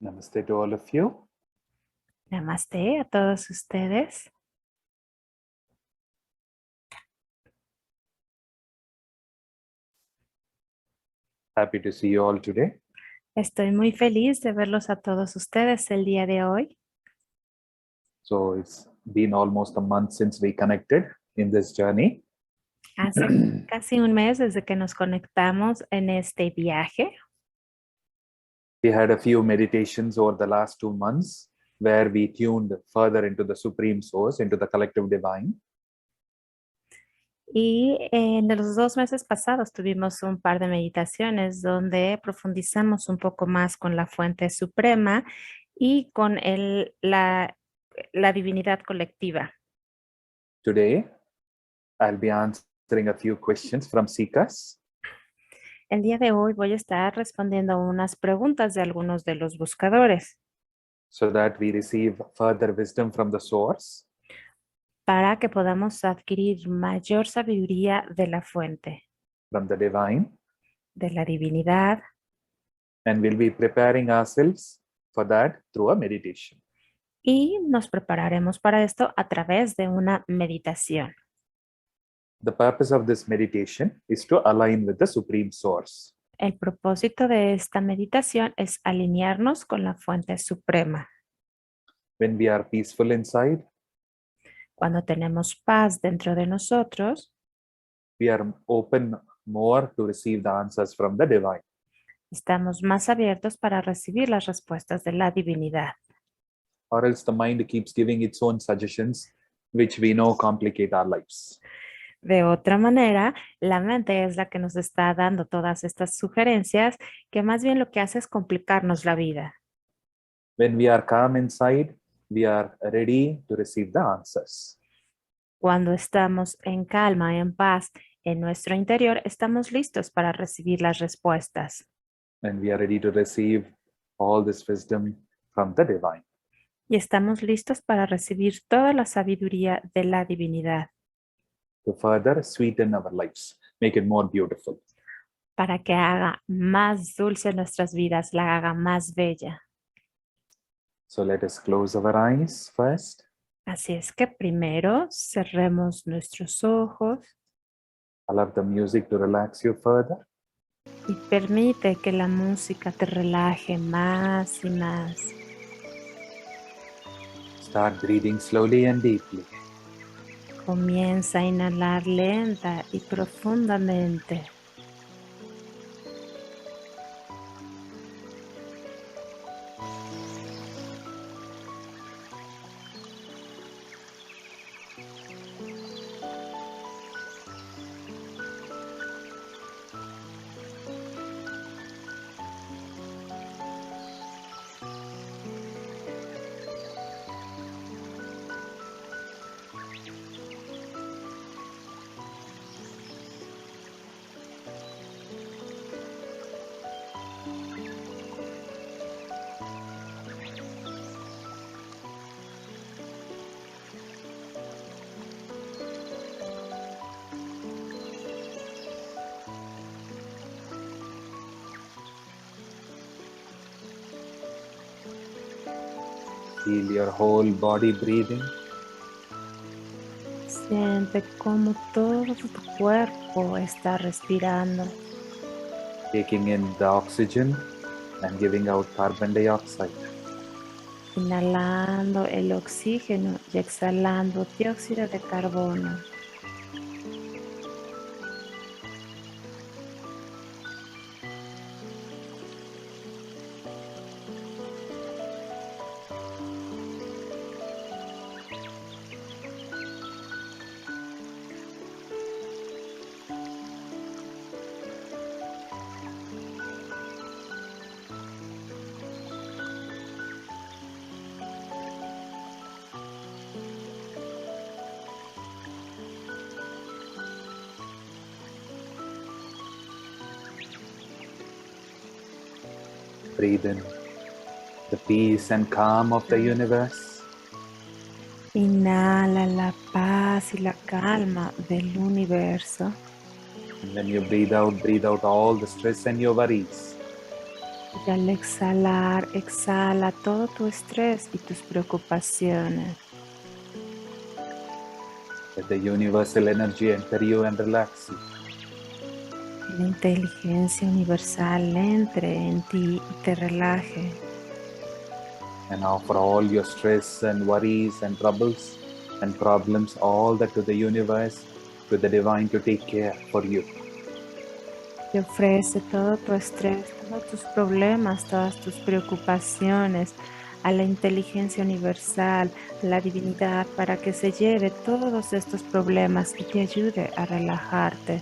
Namaste to all of you. Namaste a todos ustedes. Happy to see you all today. Estoy muy feliz de verlos a todos ustedes el día de hoy. So it's been almost a month since we connected in this journey. Hace casi un mes desde que nos conectamos en este viaje. We had a few meditations over the last 2 months where we tuned further into the Supreme Source, into the collective divine. Y en los 2 meses pasados tuvimos un par de meditaciones donde profundizamos un poco más con la fuente suprema y con la divinidad colectiva. Today, I'll be answering a few questions from seekers. El día de hoy voy a estar respondiendo unas preguntas de algunos de los buscadores so that we receive further wisdom from the source. para que podamos adquirir mayor sabiduría de la fuente, From the divine. de la divinidad. And we'll be preparing ourselves for that through a meditation. Y nos prepararemos para esto a través de una meditación. The purpose of this meditation is to align with the Supreme Source. El propósito de esta meditación es alinearnos con la fuente suprema. When we are peaceful inside, cuando tenemos paz dentro de nosotros, we are open more to receive the answers from the divine. Estamos más abiertos para recibir las respuestas de la divinidad. Or else the mind keeps giving its own suggestions, which we know complicate our lives. De otra manera, la mente es la que nos está dando todas estas sugerencias que más bien lo que hace es complicarnos la vida. When we are calm inside, we are ready to receive the answers. Cuando estamos en calma, en paz, en nuestro interior, estamos listos para recibir las respuestas. And we are ready to receive all this wisdom from the divine. Y estamos listos para recibir toda la sabiduría de la divinidad. To further sweeten our lives, make it more beautiful. Para que haga más dulce nuestras vidas, la haga más bella. So let us close our eyes first. Así es que primero cerremos nuestros ojos. Allow the music to relax you further. Y permite que la música te relaje más y más. Start breathing slowly and deeply. Comienza a inhalar lenta y profundamente. Feel your whole body breathing. Siente cómo todo tu cuerpo está respirando. Taking in the oxygen and giving out carbon dioxide. Inhalando el oxígeno y exhalando dióxido de carbono. Breathe in the peace and calm of the universe. Inhala la paz y la calma del universo. And when you breathe out all the stress and your worries. Y al exhalar, exhala todo tu estrés y tus preocupaciones. Let the universal energy enter you and relax you. La inteligencia universal entre en ti y te relaje. And offer all your stress and worries and troubles and problems, all that to the universe, to the divine to take care for you. Te ofrece todo tu estrés, todos tus problemas, todas tus preocupaciones a la inteligencia universal, a la divinidad, para que se lleve todos estos problemas y te ayude a relajarte.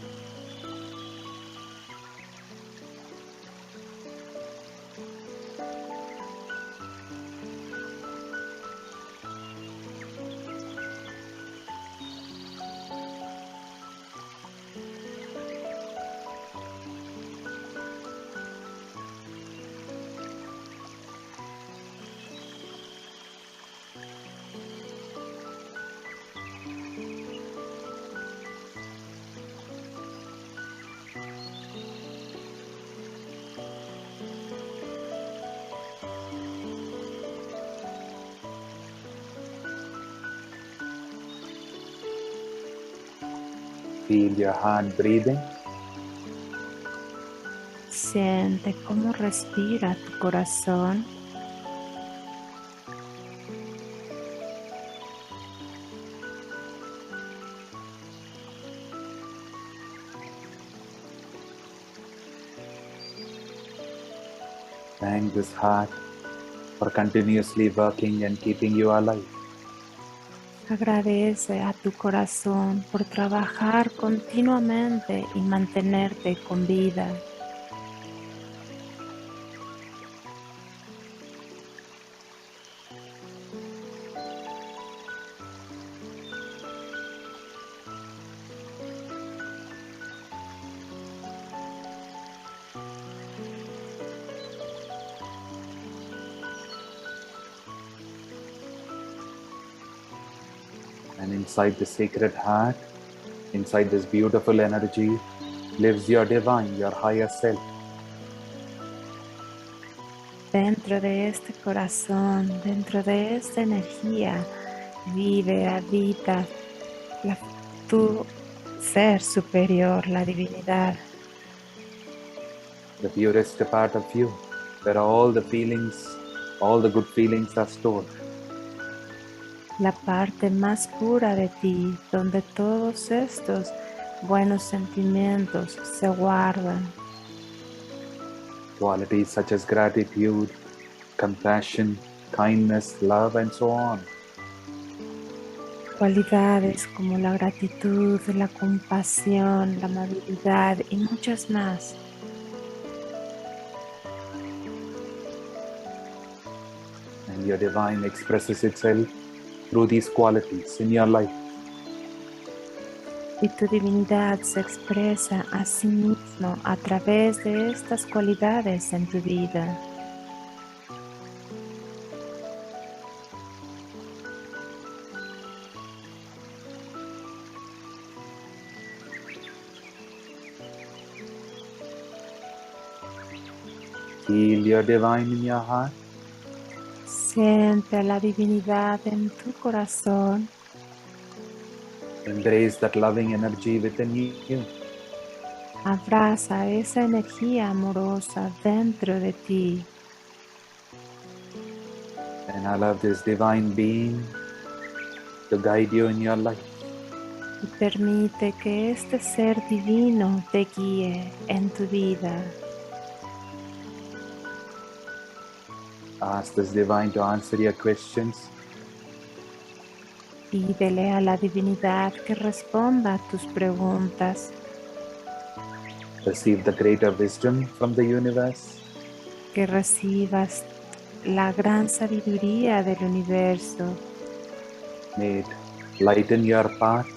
Feel your heart breathing. Siente cómo respira tu corazón. Thank this heart for continuously working and keeping you alive. Agradece a tu corazón por trabajar continuamente y mantenerte con vida. And inside the sacred heart, inside this beautiful energy, lives your divine, your higher self. Dentro de este corazón, dentro de esta energía, vive, habita tu ser superior, la divinidad, The purest part of you, where all the feelings, all the good feelings are stored. la parte más pura de ti, donde todos estos buenos sentimientos se guardan. Qualities such as gratitude, compassion, kindness, love, and so on. Cualidades como la gratitud, la compasión, la amabilidad y muchas más. And your divine expresses itself through these qualities in your life. Y tu divinidad se expresa a sí mismo a través de estas cualidades en tu vida. Feel your divine in your heart. Siente la divinidad en tu corazón. Embrace that loving energy within you. Abraza esa energía amorosa dentro de ti. And allow this divine being to guide you in your life. Y permite que este ser divino te guíe en tu vida. Ask this divine to answer your questions. Pídele a la divinidad que responda a tus preguntas. Receive the greater wisdom from the universe. Que recibas la gran sabiduría del universo. May it lighten your path.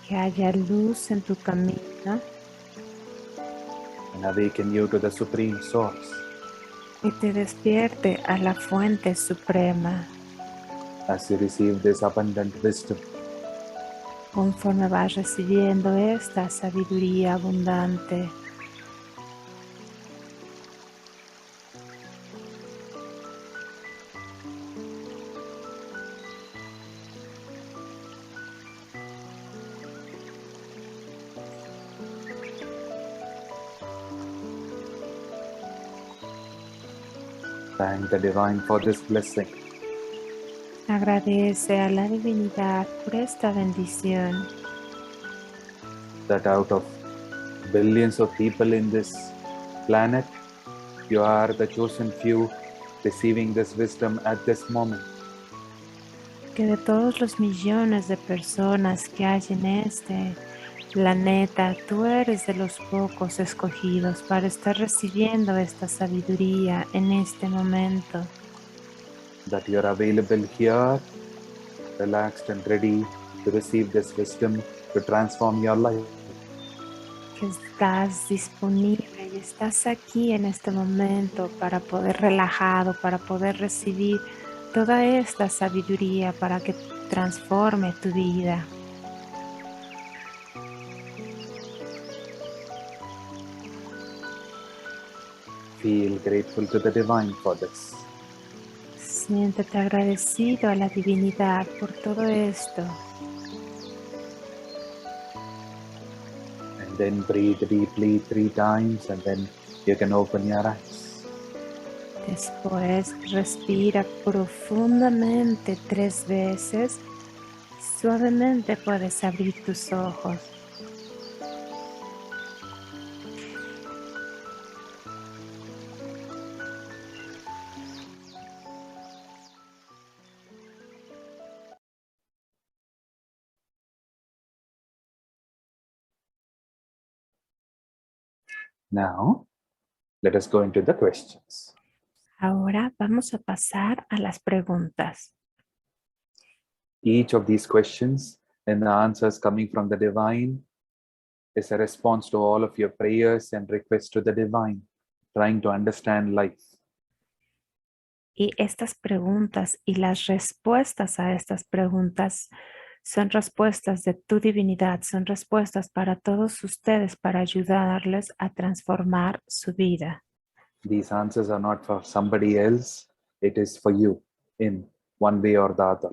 Que haya luz en tu camino. And awaken you to the Supreme Source. Y te despierte a la fuente suprema. As you receive this abundant wisdom, Conforme vas recibiendo esta sabiduría abundante, Thank the divine for this blessing. Agradece a la divinidad por esta bendición. That out of billions of people in this planet, you are the chosen few receiving this wisdom at this moment. Que de todos los millones de personas que hay en este planeta, tú eres de los pocos escogidos para estar recibiendo esta sabiduría en este momento. That you are available here, relaxed and ready to receive this wisdom to transform your life. Que estás disponible y estás aquí en este momento para poder relajado, para poder recibir toda esta sabiduría para que transforme tu vida. Feel grateful to the divine for this. Siéntete agradecido a la divinidad por todo esto. And then breathe deeply 3 times and then you can open your eyes. Después respira profundamente 3 veces. Suavemente puedes abrir tus ojos. Now, let us go into the questions. Ahora vamos a pasar a las preguntas. Each of these questions and the answers coming from the divine is a response to all of your prayers and requests to the divine, trying to understand life. Y estas preguntas y las respuestas a estas preguntas son respuestas de tu divinidad, son respuestas para todos ustedes para ayudarles a transformar su vida. These answers are not for somebody else, it is for you in one way or the other.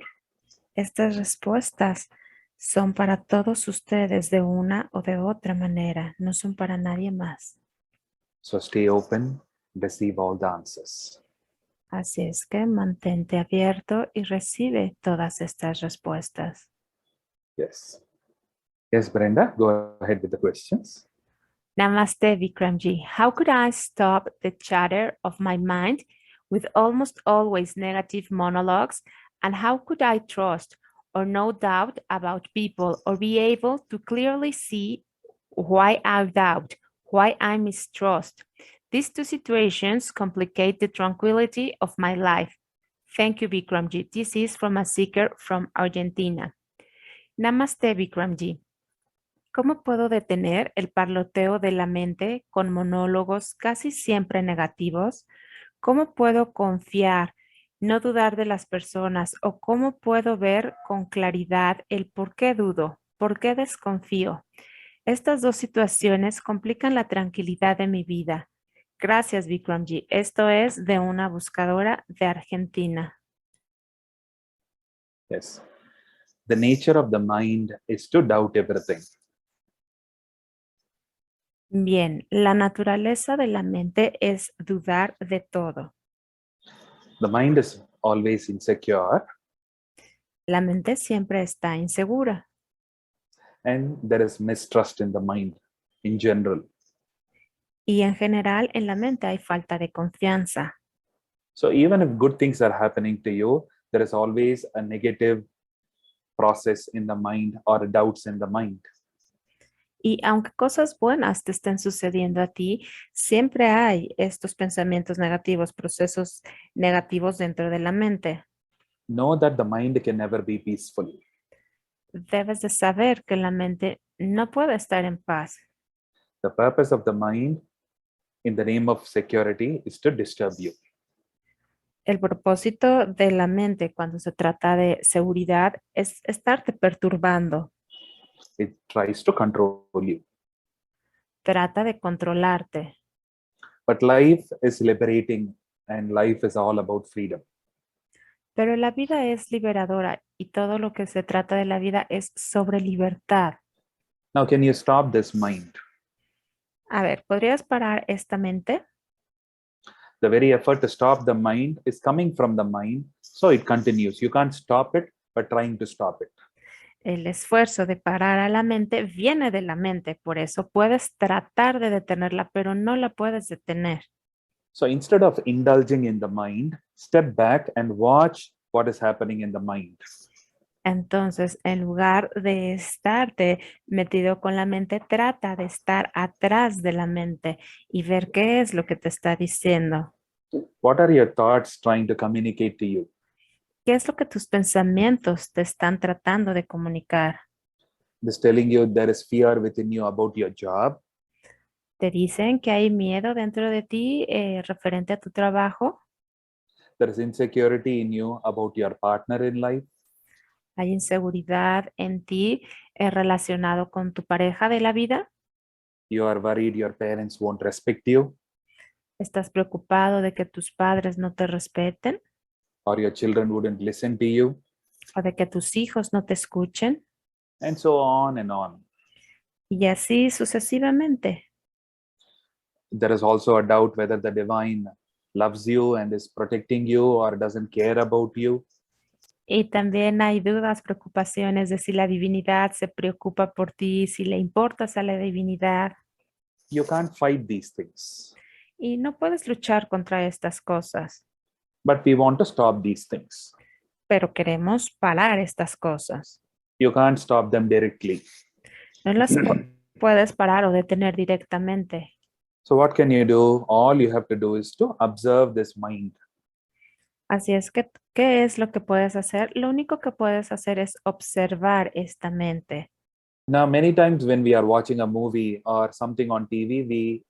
Estas respuestas son para todos ustedes de una o de otra manera, no son para nadie más. So stay open, receive all the answers. Así es que mantente abierto y recibe todas estas respuestas. Yes. Yes, Brenda, go ahead with the questions. Namaste, Vikramji. How could I stop the chatter of my mind with almost always negative monologues? And how could I trust or no doubt about people or be able to clearly see why I doubt, why I mistrust? These 2 situations complicate the tranquility of my life. Thank you, Vikramji. This is from a seeker from Argentina. Namaste, Vikramji. ¿Cómo puedo detener el parloteo de la mente con monólogos casi siempre negativos? ¿Cómo puedo confiar, no dudar de las personas? ¿O cómo puedo ver con claridad el por qué dudo, por qué desconfío? Estas 2 situaciones complican la tranquilidad de mi vida. Gracias, Vikramji. Esto es de una buscadora de Argentina. Yes. The nature of the mind is to doubt everything. Bien, la naturaleza de la mente es dudar de todo. The mind is always insecure La mente siempre está insegura and there is mistrust in the mind in general. y en general en la mente hay falta de confianza. So even if good things are happening to you, there is always a negative process in the mind or doubts in the mind. Y aunque cosas buenas te estén sucediendo a ti, siempre hay estos pensamientos negativos, procesos negativos dentro de la mente. Know that the mind can never be peaceful. Debes de saber que la mente no puede estar en paz. The purpose of the mind in the name of security is to disturb you. El propósito de la mente cuando se trata de seguridad es estarte perturbando. It tries to control you. Trata de controlarte. But life is liberating and life is all about freedom. Pero la vida es liberadora y todo lo que se trata de la vida es sobre libertad. Now, can you stop this mind? A ver, ¿podrías parar esta mente? The very effort to stop the mind is coming from the mind, so it continues. You can't stop it, but trying to stop it. El esfuerzo de parar a la mente viene de la mente, por eso puedes tratar de detenerla, pero no la puedes detener. So instead of indulging in the mind, step back and watch what is happening in the mind. Entonces, en lugar de estarte metido con la mente, trata de estar atrás de la mente y ver qué es lo que te está diciendo. What are your thoughts trying to communicate to you? ¿Qué es lo que tus pensamientos te están tratando de comunicar? This telling you there is fear within you about your job. ¿Te dicen que hay miedo dentro de ti referente a tu trabajo? There is insecurity in you about your partner in life. ¿Hay inseguridad en ti relacionado con tu pareja de la vida? You are worried your parents won't respect you, ¿Estás preocupado de que tus padres no te respeten or your children wouldn't listen to you, o de que tus hijos no te escuchen? and so on and on. Y así sucesivamente. There is also a doubt whether the divine loves you and is protecting you or doesn't care about you. Y también hay dudas, preocupaciones de si la divinidad se preocupa por ti, si le importas a la divinidad. You can't fight these things, Y no puedes luchar contra estas cosas, but we want to stop these things. pero queremos parar estas cosas. You can't stop them directly. No las puedes parar o detener directamente. So what can you do? All you have to do is to observe this mind. Así es que, ¿qué es lo que puedes hacer? Lo único que puedes hacer es observar esta mente. Now, many times when we are watching a movie or something on TV, we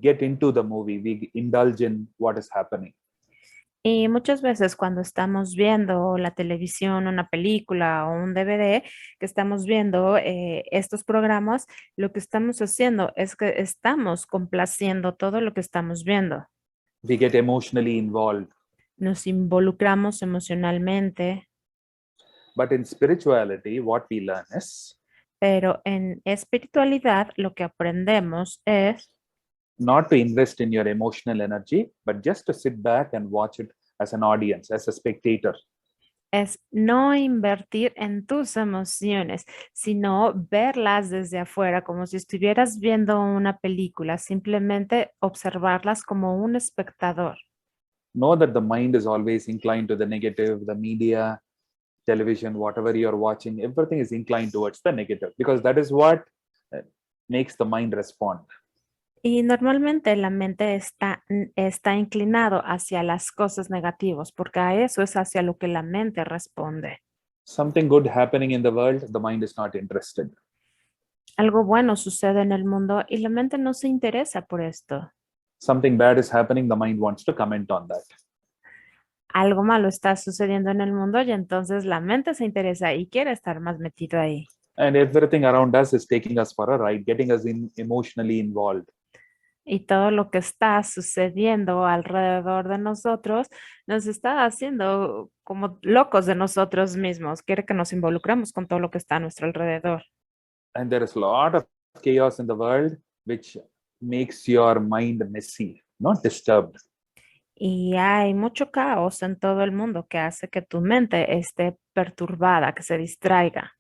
get into the movie, we indulge in what is happening. Y muchas veces cuando estamos viendo la televisión, una película o un DVD, que estamos viendo estos programas, lo que estamos haciendo es que estamos complaciendo todo lo que estamos viendo. We get emotionally involved. Nos involucramos emocionalmente, But in spirituality, what we learn is pero en espiritualidad lo que aprendemos es not to invest in your emotional energy, but just to sit back and watch it as an audience, as a spectator. es no invertir en tus emociones, sino verlas desde afuera, como si estuvieras viendo una película, simplemente observarlas como un espectador. Know that the mind is always inclined to the negative, the media, television, whatever you're watching, everything is inclined towards the negative because that is what makes the mind respond. Y normalmente la mente está inclinado hacia las cosas negativas, porque a eso es hacia lo que la mente responde. Something good happening in the world, the mind is not interested. Algo bueno sucede en el mundo y la mente no se interesa por esto. Something bad is happening, the mind wants to comment on that. Algo malo está sucediendo en el mundo y entonces la mente se interesa y quiere estar más metido ahí. And everything around us is taking us for a ride, getting us emotionally involved. Y todo lo que está sucediendo alrededor de nosotros nos está haciendo como locos de nosotros mismos. Quiere que nos involucremos con todo lo que está a nuestro alrededor. And there is a lot of chaos in the world, which makes your mind messy, not disturbed. Y hay mucho caos en todo el mundo que hace que tu mente esté perturbada, que se distraiga.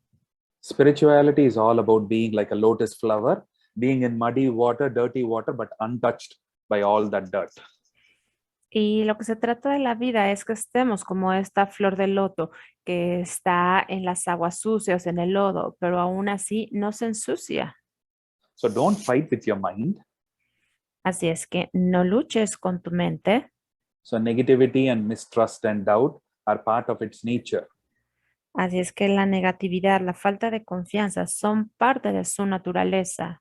Spirituality is all about being like a lotus flower, being in muddy water, dirty water, but untouched by all that dirt. Y lo que se trata de la vida es que estemos como esta flor de loto que está en las aguas sucias, en el lodo, pero aún así no se ensucia. So don't fight with your mind. Así es que no luches con tu mente. So negativity and mistrust and doubt are part of its nature. Así es que la negatividad, la falta de confianza son parte de su naturaleza.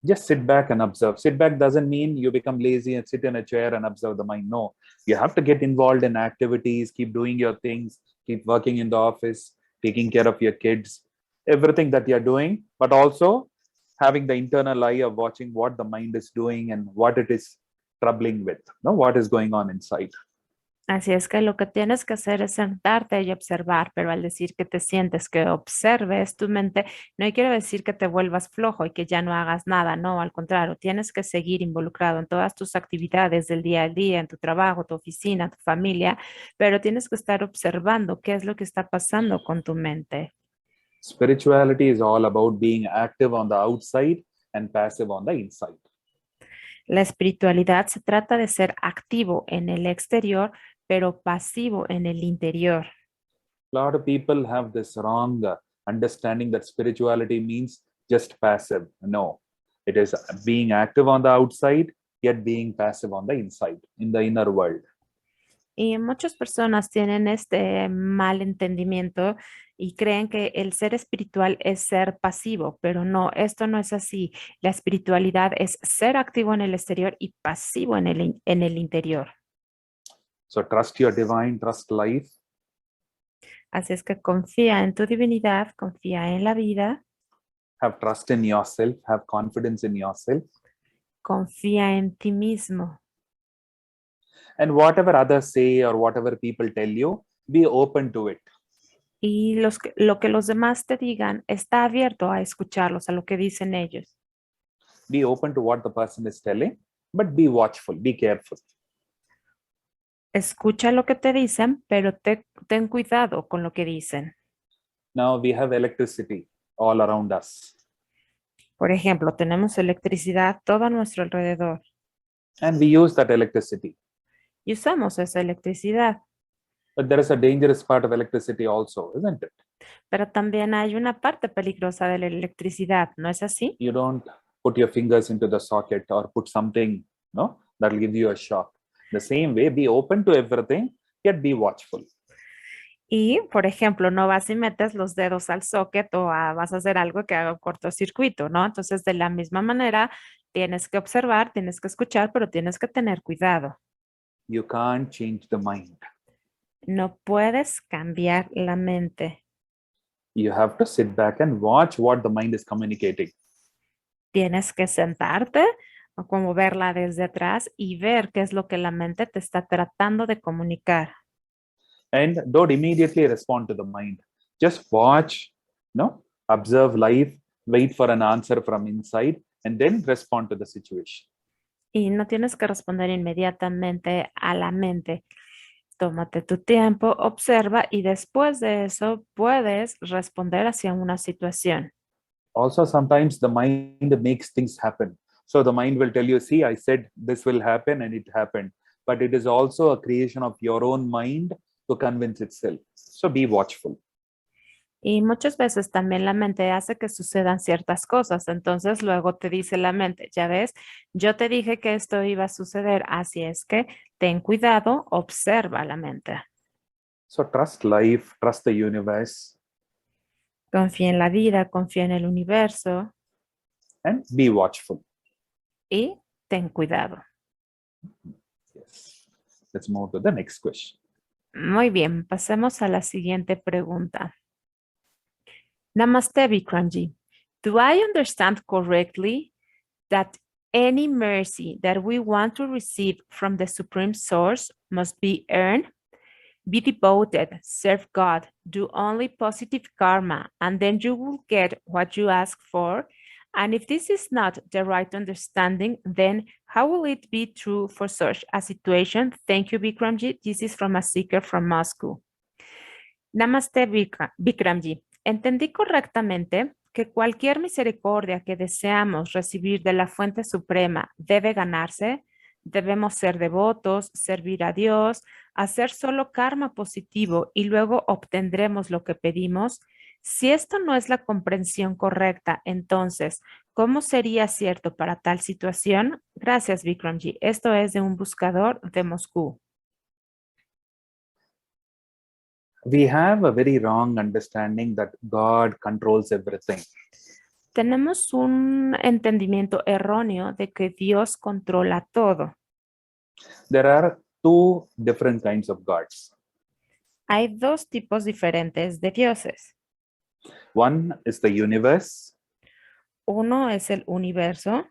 Just sit back and observe. Sit back doesn't mean you become lazy and sit in a chair and observe the mind. No, you have to get involved in activities, keep doing your things, keep working in the office, taking care of your kids, everything that you're doing, but also having the internal eye of watching what the mind is doing and what it is troubling with, what is going on inside. Así es que lo que tienes que hacer es sentarte y observar, pero al decir que te sientes que observes tu mente, no quiere decir que te vuelvas flojo y que ya no hagas nada, no, al contrario, tienes que seguir involucrado en todas tus actividades del día a día, en tu trabajo, tu oficina, tu familia, pero tienes que estar observando qué es lo que está pasando con tu mente. Spirituality is all about being active on the outside and passive on the inside. La espiritualidad se trata de ser activo en el exterior, pero pasivo en el interior. A lot of people have this wrong understanding that spirituality means just passive. No, it is being active on the outside, yet being passive on the inside, in the inner world. Y muchas personas tienen este mal entendimiento y creen que el ser espiritual es ser pasivo, pero no, esto no es así. La espiritualidad es ser activo en el exterior y pasivo en el interior. So trust your divine, trust life, Así es que confía en tu divinidad, confía en la vida, have trust in yourself, have confidence in yourself, confía en ti mismo. and whatever others say or whatever people tell you, be open to it. Y lo que los demás te digan, está abierto a escucharlos, a lo que dicen ellos. Be open to what the person is telling, but be watchful, be careful. Escucha lo que te dicen, pero ten cuidado con lo que dicen. Now we have electricity all around us, Por ejemplo, tenemos electricidad todo a nuestro alrededor and we use that electricity. y usamos esa electricidad, But there is a dangerous part of electricity also, isn't it? pero también hay una parte peligrosa de la electricidad, ¿no es así? You don't put your fingers into the socket or put something, no, that'll give you a shock. The same way, be open to everything, yet be watchful. Y, por ejemplo, no vas y metes los dedos al socket o vas a hacer algo que haga un cortocircuito, ¿no? Entonces, de la misma manera, tienes que observar, tienes que escuchar, pero tienes que tener cuidado. You can't change the mind. No puedes cambiar la mente. You have to sit back and watch what the mind is communicating. Tienes que sentarte o como verla desde atrás y ver qué es lo que la mente te está tratando de comunicar. And don't immediately respond to the mind. Just watch, no, observe life, wait for an answer from inside, and then respond to the situation. Y no tienes que responder inmediatamente a la mente. Tómate tu tiempo, observa y después de eso puedes responder hacia una situación. Also, sometimes the mind makes things happen. So the mind will tell you, see, I said this will happen and it happened. But it is also a creation of your own mind to convince itself. So be watchful. Y muchas veces también la mente hace que sucedan ciertas cosas. Entonces luego te dice la mente, ya ves, yo te dije que esto iba a suceder, así es que ten cuidado, observa la mente. So trust life, trust the universe, Confía en la vida, confía en el universo and be watchful. y ten cuidado. Yes. Let's move to the next question. Muy bien, pasemos a la siguiente pregunta. Namaste, Vikramji. Do I understand correctly that any mercy that we want to receive from the Supreme Source must be earned? Be devoted, serve God, do only positive karma, and then you will get what you ask for. And if this is not the right understanding, then how will it be true for such a situation? Thank you, Vikramji. This is from a seeker from Moscow. Namaste, Vikramji. ¿Entendí correctamente que cualquier misericordia que deseamos recibir de la fuente suprema debe ganarse? Debemos ser devotos, servir a Dios, hacer solo karma positivo y luego obtendremos lo que pedimos. Si esto no es la comprensión correcta, entonces, ¿cómo sería cierto para tal situación? Gracias, Vikramji. Esto es de un buscador de Moscú. We have a very wrong understanding that God controls everything. Tenemos un entendimiento erróneo de que Dios controla todo. There are two different kinds of gods. Hay dos tipos diferentes de dioses. One is the universe, Uno es el universo,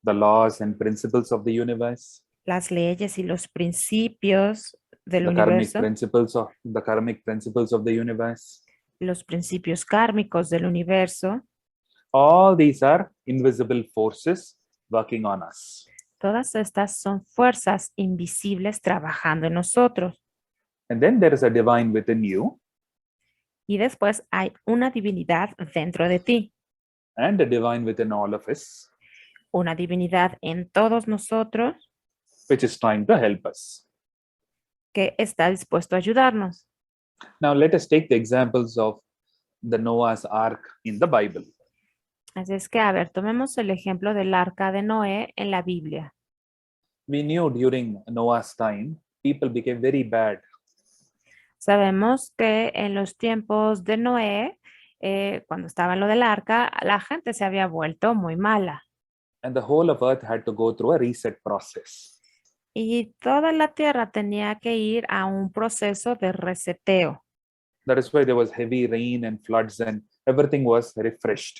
the laws and principles of the universe. las leyes y los principios del the karmic universo, principles of the universe. los principios kármicos del universo, All these are invisible forces working on us. todas estas son fuerzas invisibles trabajando en nosotros. And then there is a divine within you Y después hay una divinidad dentro de ti, and a divine within all of us, una divinidad en todos nosotros which is trying to help us. que está dispuesto a ayudarnos. Now let us take the examples of the Noah's Ark in the Bible. Así es que, a ver, tomemos el ejemplo del arca de Noé en la Biblia. We knew during Noah's time, people became very bad. Sabemos que en los tiempos de Noé, cuando estaba lo del arca, la gente se había vuelto muy mala And the whole of earth had to go through a reset process. y toda la tierra tenía que ir a un proceso de reseteo. That is why there was heavy rain and floods and everything was refreshed.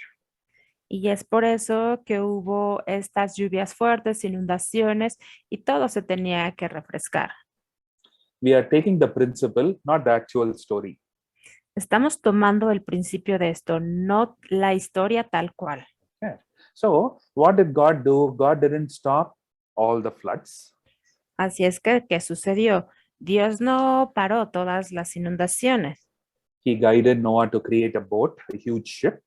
Y es por eso que hubo estas lluvias fuertes, inundaciones y todo se tenía que refrescar. We are taking the principle, not the actual story. Estamos tomando el principio de esto, no la historia tal cual. Yeah. So what did God do? God didn't stop all the floods. Así es que, ¿qué sucedió? Dios no paró todas las inundaciones. He guided Noah to create a boat, a huge ship.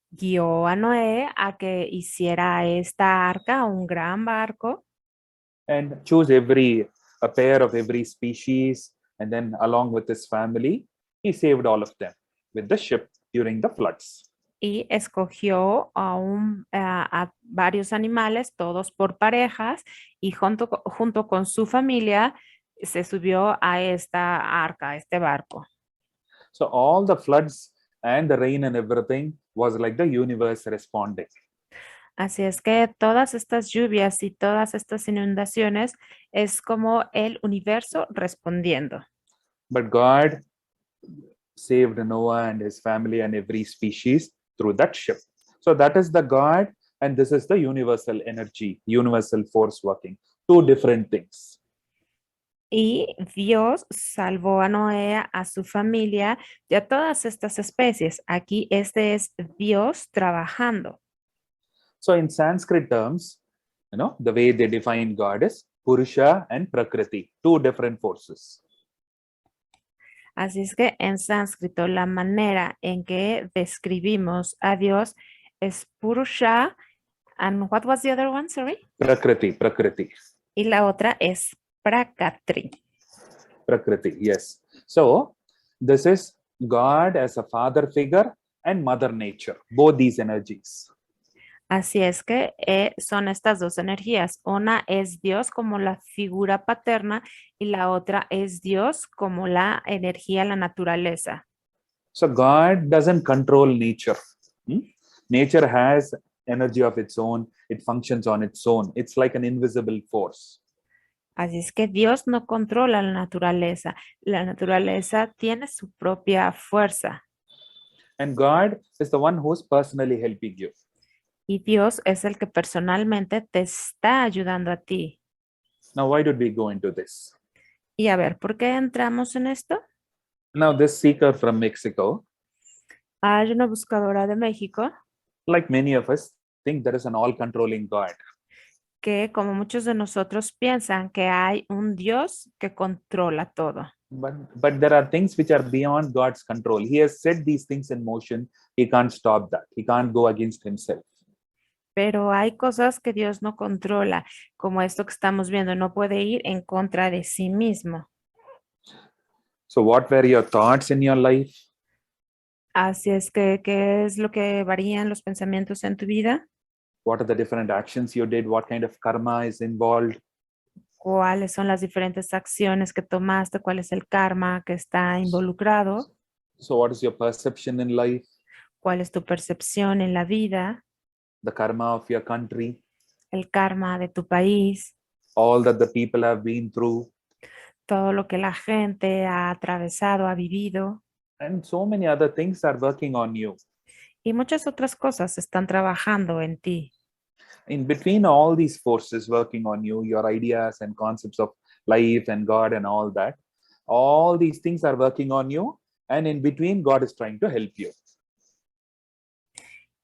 Guió a Noé a que hiciera esta arca, un gran barco, And choose a pair of every species, and then along with his family, he saved all of them with the ship during the floods. y escogió a varios animales, todos por parejas, y junto con su familia se subió a esta arca, a este barco. So all the floods and the rain and everything was like the universe responding. Así es que todas estas lluvias y todas estas inundaciones es como el universo respondiendo. But God saved Noah and his family and every species through that ship. So that is the God, and this is the universal energy, universal force working. Two different things. Y Dios salvó a Noé, a su familia y a todas estas especies. Aquí este es Dios trabajando. So in Sanskrit terms, the way they define God is Purusha and Prakriti, two different forces. Así es que en sánscrito la manera en que describimos a Dios es Purusha. And what was the other one, sorry? Prakriti. Y la otra es Prakatri. Prakriti, yes. So this is God as a father figure and mother nature, both these energies. Así es que son estas dos energías. Una es Dios como la figura paterna y la otra es Dios como la energía, la naturaleza. So God doesn't control nature. Nature has energy of its own. It functions on its own. It's like an invisible force. Así es que Dios no controla la naturaleza. La naturaleza tiene su propia fuerza. And God is the one who's personally helping you. Y Dios es el que personalmente te está ayudando a ti. Now, why did we go into this? Y a ver, ¿por qué entramos en esto? Now, this seeker from Mexico, Hay una buscadora de México like many of us, think there is an all-controlling God. que, como muchos de nosotros, piensan que hay un Dios que controla todo. But there are things which are beyond God's control. He has set these things in motion. He can't stop that. He can't go against himself. Pero hay cosas que Dios no controla, como esto que estamos viendo, no puede ir en contra de sí mismo. So what were your thoughts in your life? Así es que, ¿qué es lo que varían los pensamientos en tu vida? What are the different actions you did? What kind of karma is involved? ¿Cuáles son las diferentes acciones que tomaste? ¿Cuál es el karma que está involucrado? So what is your perception in life? ¿Cuál es tu percepción en la vida? The karma of your country? El karma de tu país, All that the people have been through? todo lo que la gente ha atravesado, ha vivido. And so many other things are working on you. Y muchas otras cosas están trabajando en ti. In between all these forces working on you, your ideas and concepts of life and God and all these things are working on you. And in between, God is trying to help you.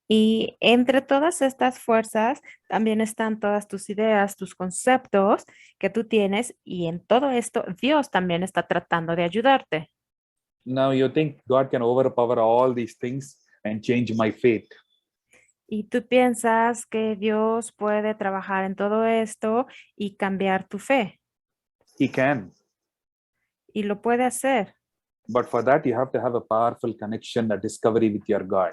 Y entre todas estas fuerzas también están todas tus ideas, tus conceptos que tú tienes y en todo esto Dios también está tratando de ayudarte. Now you think God can overpower all these things and change my fate. Y tú piensas que Dios puede trabajar en todo esto y cambiar tu fe. He can. Y lo puede hacer. But for that, you have to have a powerful connection, a discovery with your God.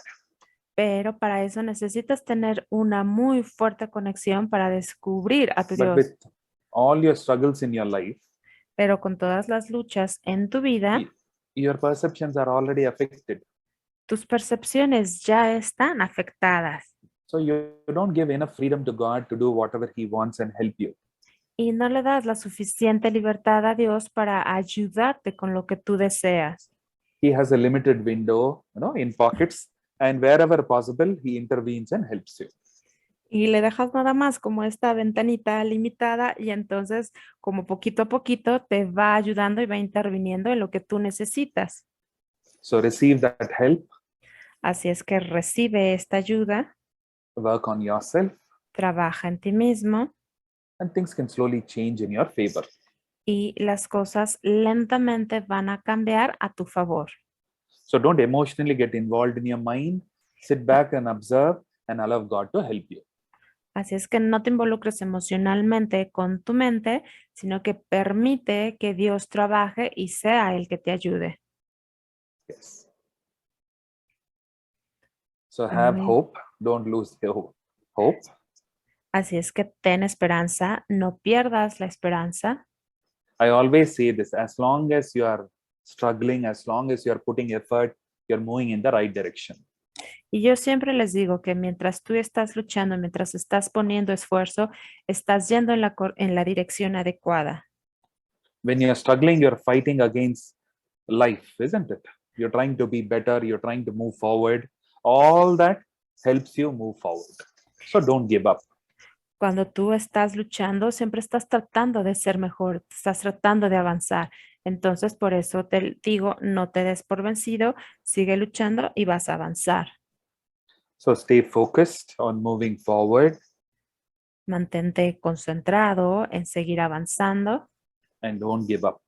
Pero para eso necesitas tener una muy fuerte conexión para descubrir a tu But Dios. with all your struggles in your life, Pero con todas las luchas en tu vida, your perceptions are already affected. tus percepciones ya están afectadas. So you don't give enough freedom to God to do whatever He wants and help you. Y no le das la suficiente libertad a Dios para ayudarte con lo que tú deseas. He has a limited window, in pockets, and wherever possible, He intervenes and helps you. Y le dejas nada más como esta ventanita limitada y entonces como poquito a poquito te va ayudando y va interviniendo en lo que tú necesitas. So receive that help, Así es que recibe esta ayuda, work on yourself, trabaja en ti mismo and things can slowly change in your favor. y las cosas lentamente van a cambiar a tu favor. So don't emotionally get involved in your mind. Sit back and observe and allow God to help you. Así es que no te involucres emocionalmente con tu mente, sino que permite que Dios trabaje y sea el que te ayude. Yes. So have Muy- hope. Don't lose your hope. Así es que ten esperanza, no pierdas la esperanza. I always say this, as long as you are struggling, as long as you are putting effort, you're moving in the right direction. Y yo siempre les digo que mientras tú estás luchando, mientras estás poniendo esfuerzo, estás yendo en la dirección adecuada. When you're struggling, you're fighting against life, isn't it? You're trying to be better, you're trying to move forward. All that helps you move forward. So don't give up. Cuando tú estás luchando, siempre estás tratando de ser mejor, estás tratando de avanzar. Entonces, por eso te digo, no te des por vencido, sigue luchando y vas a avanzar. So stay focused on moving forward Mantente concentrado en seguir avanzando and don't give up.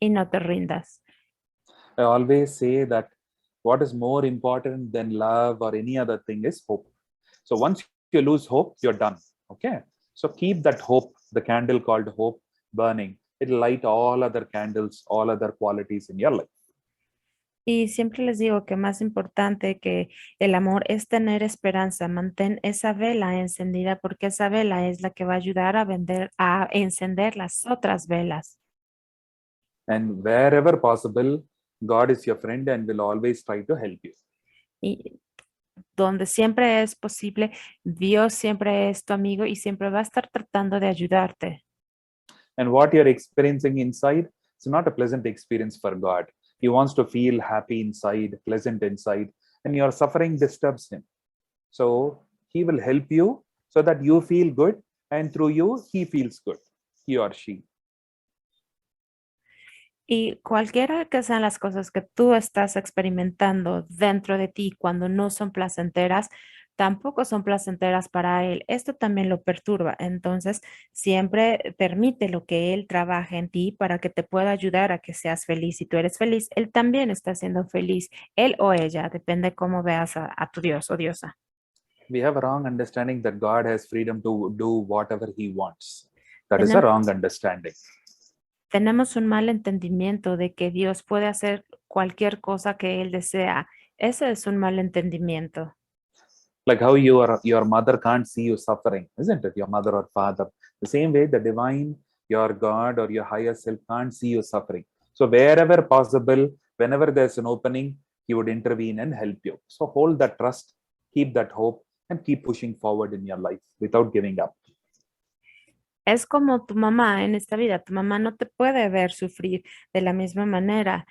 y no te rindas. I always say that what is more important than love or any other thing is hope. So once you lose hope, you're done. Okay. So keep that hope, the candle called hope, burning. It'll light all other candles, all other qualities in your life. Y siempre les digo que más importante que el amor es tener esperanza. Mantén esa vela encendida porque esa vela es la que va a ayudar a encender las otras velas. And wherever possible, God is your friend and will always try to help you. Y donde siempre es posible, Dios siempre es tu amigo y siempre va a estar tratando de ayudarte. And what you're experiencing inside, it's not a pleasant experience for God. He wants to feel happy inside, pleasant inside, and your suffering disturbs him. So he will help you so that you feel good, and through you, he feels good, he or she. Y cualquiera que sean las cosas que tú estás experimentando dentro de ti cuando no son placenteras, tampoco son placenteras para él. Esto también lo perturba. Entonces, siempre permite lo que él trabaje en ti para que te pueda ayudar a que seas feliz. Si tú eres feliz, él también está siendo feliz. Él o ella, depende cómo veas a tu Dios o diosa. We have a wrong understanding that God has freedom to do whatever he wants. That is a Tenemos, wrong understanding. tenemos un mal entendimiento de que Dios puede hacer cualquier cosa que él desea. Ese es un mal entendimiento. Like how your mother can't see you suffering, isn't it? Your mother or father. The same way, the divine, your God or your higher self can't see you suffering. So wherever possible, whenever there's an opening, he would intervene and help you. So hold that trust, keep that hope, and keep pushing forward in your life without giving up. Es como tu mamá en esta vida. Tu mamá no te puede ver sufrir de la misma manera.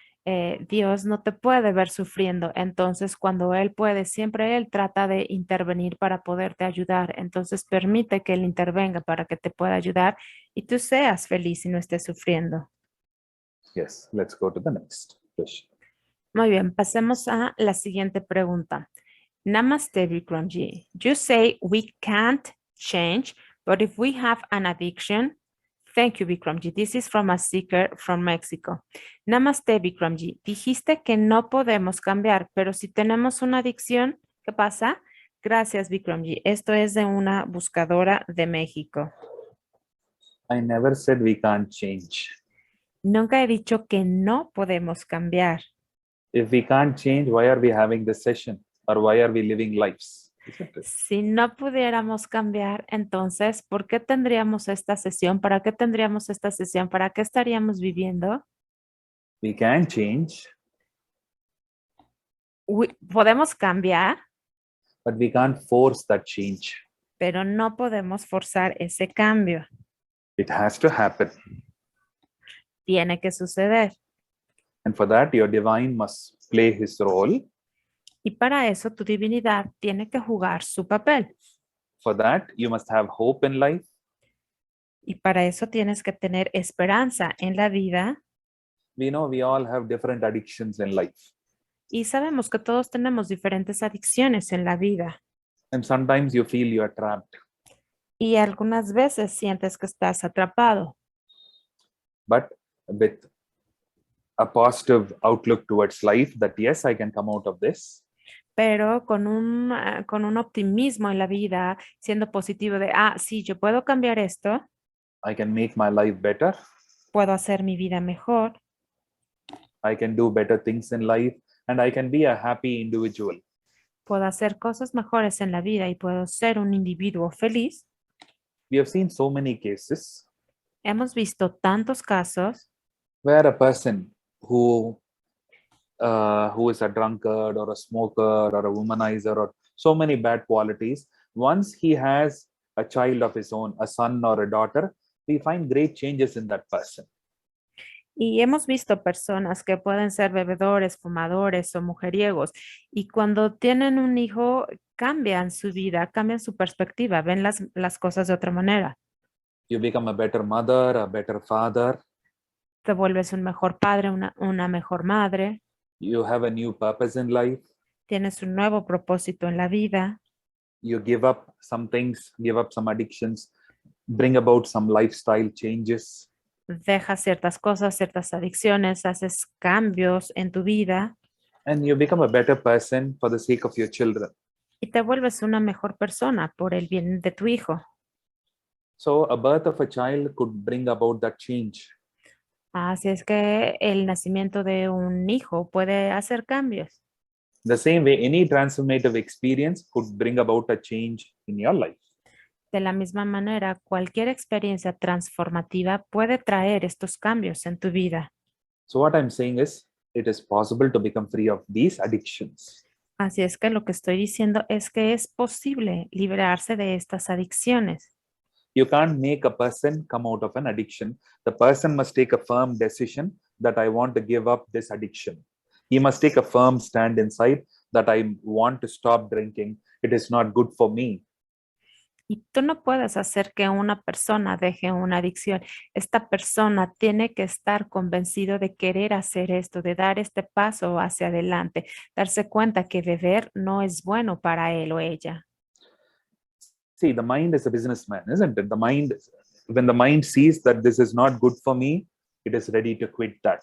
Dios no te puede ver sufriendo. Entonces, cuando Él puede, siempre Él trata de intervenir para poderte ayudar. Entonces, permite que Él intervenga para que te pueda ayudar y tú seas feliz y no estés sufriendo. Yes, let's go to the next question. Muy bien, pasemos a la siguiente pregunta. Namaste, Vikramji. You say we can't change, but if we have an addiction, thank you, Vikramji. This is from a seeker from Mexico. Namaste, Vikramji. Dijiste que no podemos cambiar, pero si tenemos una adicción, ¿qué pasa? Gracias, Vikramji. Esto es de una buscadora de México. I never said we can't change. Nunca he dicho que no podemos cambiar. If we can't change, why are we having this session? Or why are we living lives? Isn't it? Si no pudiéramos cambiar, entonces, ¿por qué tendríamos esta sesión? ¿Para qué tendríamos esta sesión? ¿Para qué estaríamos viviendo? We can change, Podemos cambiar, but we can't force that change. pero no podemos forzar ese cambio. It has to happen. Tiene que suceder. And for that, your divine must play his role. Y para eso tu divinidad tiene que jugar su papel. For that, you must have hope in life. Y para eso tienes que tener esperanza en la vida. We know we all have different addictions in life. Y sabemos que todos tenemos diferentes adicciones en la vida. And sometimes you feel you are trapped. Y algunas veces sientes que estás atrapado. But with a positive outlook towards life, that yes, I can come out of this. Pero con un optimismo en la vida, siendo positivo de, sí, yo puedo cambiar esto, I can make my life better. puedo hacer mi vida mejor, I can do better things in life, and I can be a happy individual. puedo hacer cosas mejores en la vida y puedo ser un individuo feliz. We have seen so many cases Hemos visto tantos casos where a person who is a drunkard or a smoker or a womanizer or so many bad qualities, once he has a child of his own, a son or a daughter, we find great changes in that person. y hemos visto personas que pueden ser bebedores, fumadores o mujeriegos y cuando tienen un hijo cambian su vida, cambian su perspectiva, ven las cosas de otra manera. You become a better mother, a better father. Te vuelves un mejor padre, una mejor madre. You have a new purpose in life. Tienes un nuevo propósito en la vida. You give up some things, give up some addictions, bring about some lifestyle changes. Dejas ciertas cosas, ciertas adicciones, haces cambios en tu vida And you become a better person for the sake of your children. y te vuelves una mejor persona por el bien de tu hijo. So a birth of a child could bring about that change. Así es que el nacimiento de un hijo puede hacer cambios. The same way, any transformative experience could bring about a change in your life. De la misma manera, cualquier experiencia transformativa puede traer estos cambios en tu vida. So what I'm saying is, it is possible to become free of these addictions. Así es que lo que estoy diciendo es que es posible liberarse de estas adicciones. You can't make a person come out of an addiction. The person must take a firm decision that I want to give up this addiction. He must take a firm stand inside that I want to stop drinking. It is not good for me. Y tú no puedes hacer que una persona deje una adicción. Esta persona tiene que estar convencido de querer hacer esto, de dar este paso hacia adelante, darse cuenta que beber no es bueno para él o ella. See, the mind is a businessman, isn't it? The mind, when the mind sees that this is not good for me, it is ready to quit that.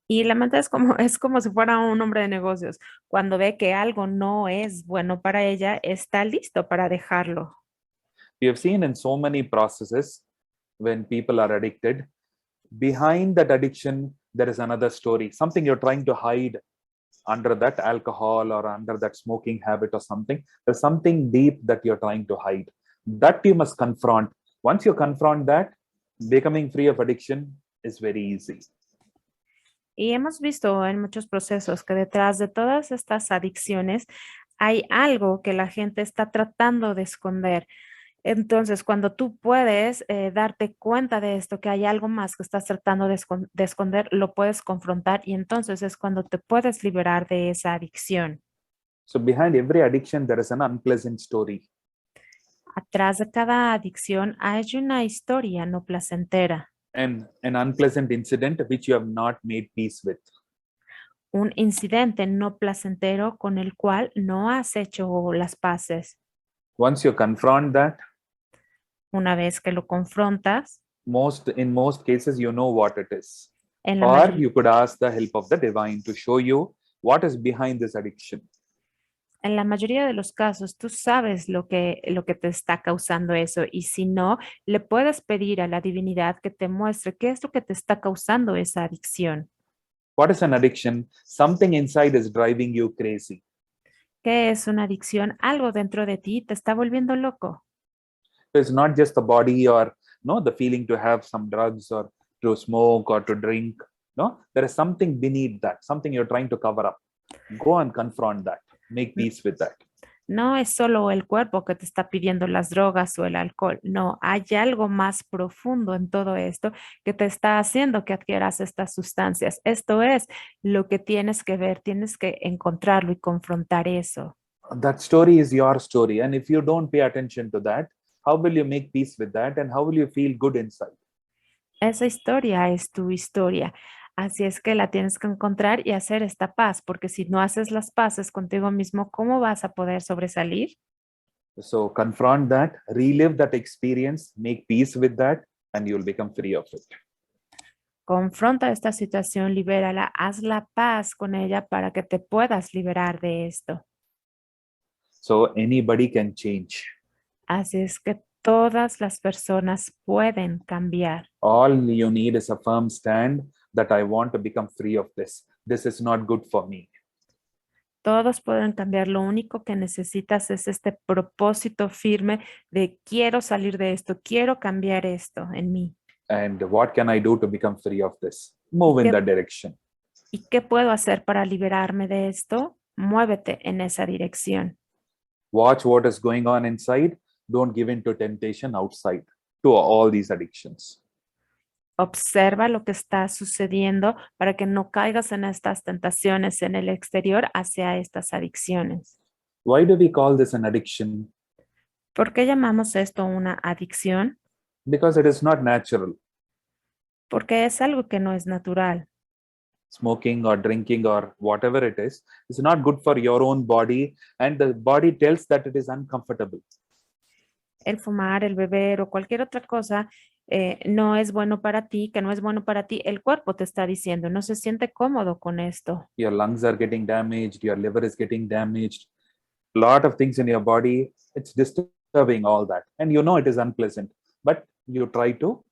Y la mente es como si fuera un hombre de negocios. Cuando ve que algo no es bueno para ella, está listo para dejarlo. We have seen in so many processes when people are addicted, behind that addiction, there is another story, something you're trying to hide under that alcohol or under that smoking habit or something. There's something deep that you're trying to hide. That you must confront. Once you confront that, becoming free of addiction is very easy. Y hemos visto en muchos procesos que detrás de todas estas adicciones hay algo que la gente está tratando de esconder. Entonces, cuando tú puedes darte cuenta de esto, que hay algo más que estás tratando de esconder, lo puedes confrontar y entonces es cuando te puedes liberar de esa adicción. So behind every addiction, there is an unpleasant story. Atrás de cada adicción hay una historia no placentera, And an unpleasant incident which you have not made peace with. un incidente no placentero con el cual no has hecho las paces. Once you confront that, Una vez que lo confrontas, in most cases, you know what it is. en la Or mayoría you could ask the help of the divine to show you what is behind this addiction. En la mayoría de los casos, tú sabes lo que te está causando eso y si no, le puedes pedir a la divinidad que te muestre qué es lo que te está causando esa adicción. What is an addiction? Something inside is driving you crazy. ¿Qué es una adicción? Algo dentro de ti te está volviendo loco. It's not just the body or no the feeling to have some drugs or to smoke or to drink. No, there is something beneath that, something you're trying to cover up. Go and confront that. Make peace with that. No es solo el cuerpo que te está pidiendo las drogas o el alcohol. No, hay algo más profundo en todo esto que te está haciendo que adquieras estas sustancias. Esto es lo que tienes que ver, tienes que encontrarlo y confrontar eso. That story is your story. And if you don't pay attention to that, how will you make peace with that? And how will you feel good inside? Esa historia es tu historia. Así es que la tienes que encontrar y hacer esta paz, porque si no haces las paces contigo mismo, ¿cómo vas a poder sobresalir? So confront that, relive that experience, make peace with that, and you'll become free of it. Confronta esta situación, libérala, haz la paz con ella para que te puedas liberar de esto. So anybody can change. Así es que todas las personas pueden cambiar. All you need is a firm stand that I want to become free of this. This is not good for me. Todos pueden cambiar. Lo único que necesitas es este propósito firme de quiero salir de esto, quiero cambiar esto en mí. And what can I do to become free of this? Move in ¿Qué, that direction. ¿Y qué puedo hacer para liberarme de esto? Muévete en esa dirección. Watch what is going on inside. Don't give in to temptation outside, to all these addictions. Observa lo que está sucediendo para que no caigas en estas tentaciones en el exterior hacia estas adicciones. Why do we call this an addiction? ¿Por qué llamamos esto una adicción? Because it is not natural. Porque es algo que no es natural. Smoking or drinking or whatever it is not good for your own body, and the body tells that it is uncomfortable. El fumar, el beber o cualquier otra cosa no es bueno para ti, que no es bueno para ti. El cuerpo te está diciendo, no se siente cómodo con esto. Your lungs are getting damaged, your liver is getting damaged, a lot of things in your body, it's disturbing all that, and you know it is unpleasant, but you try to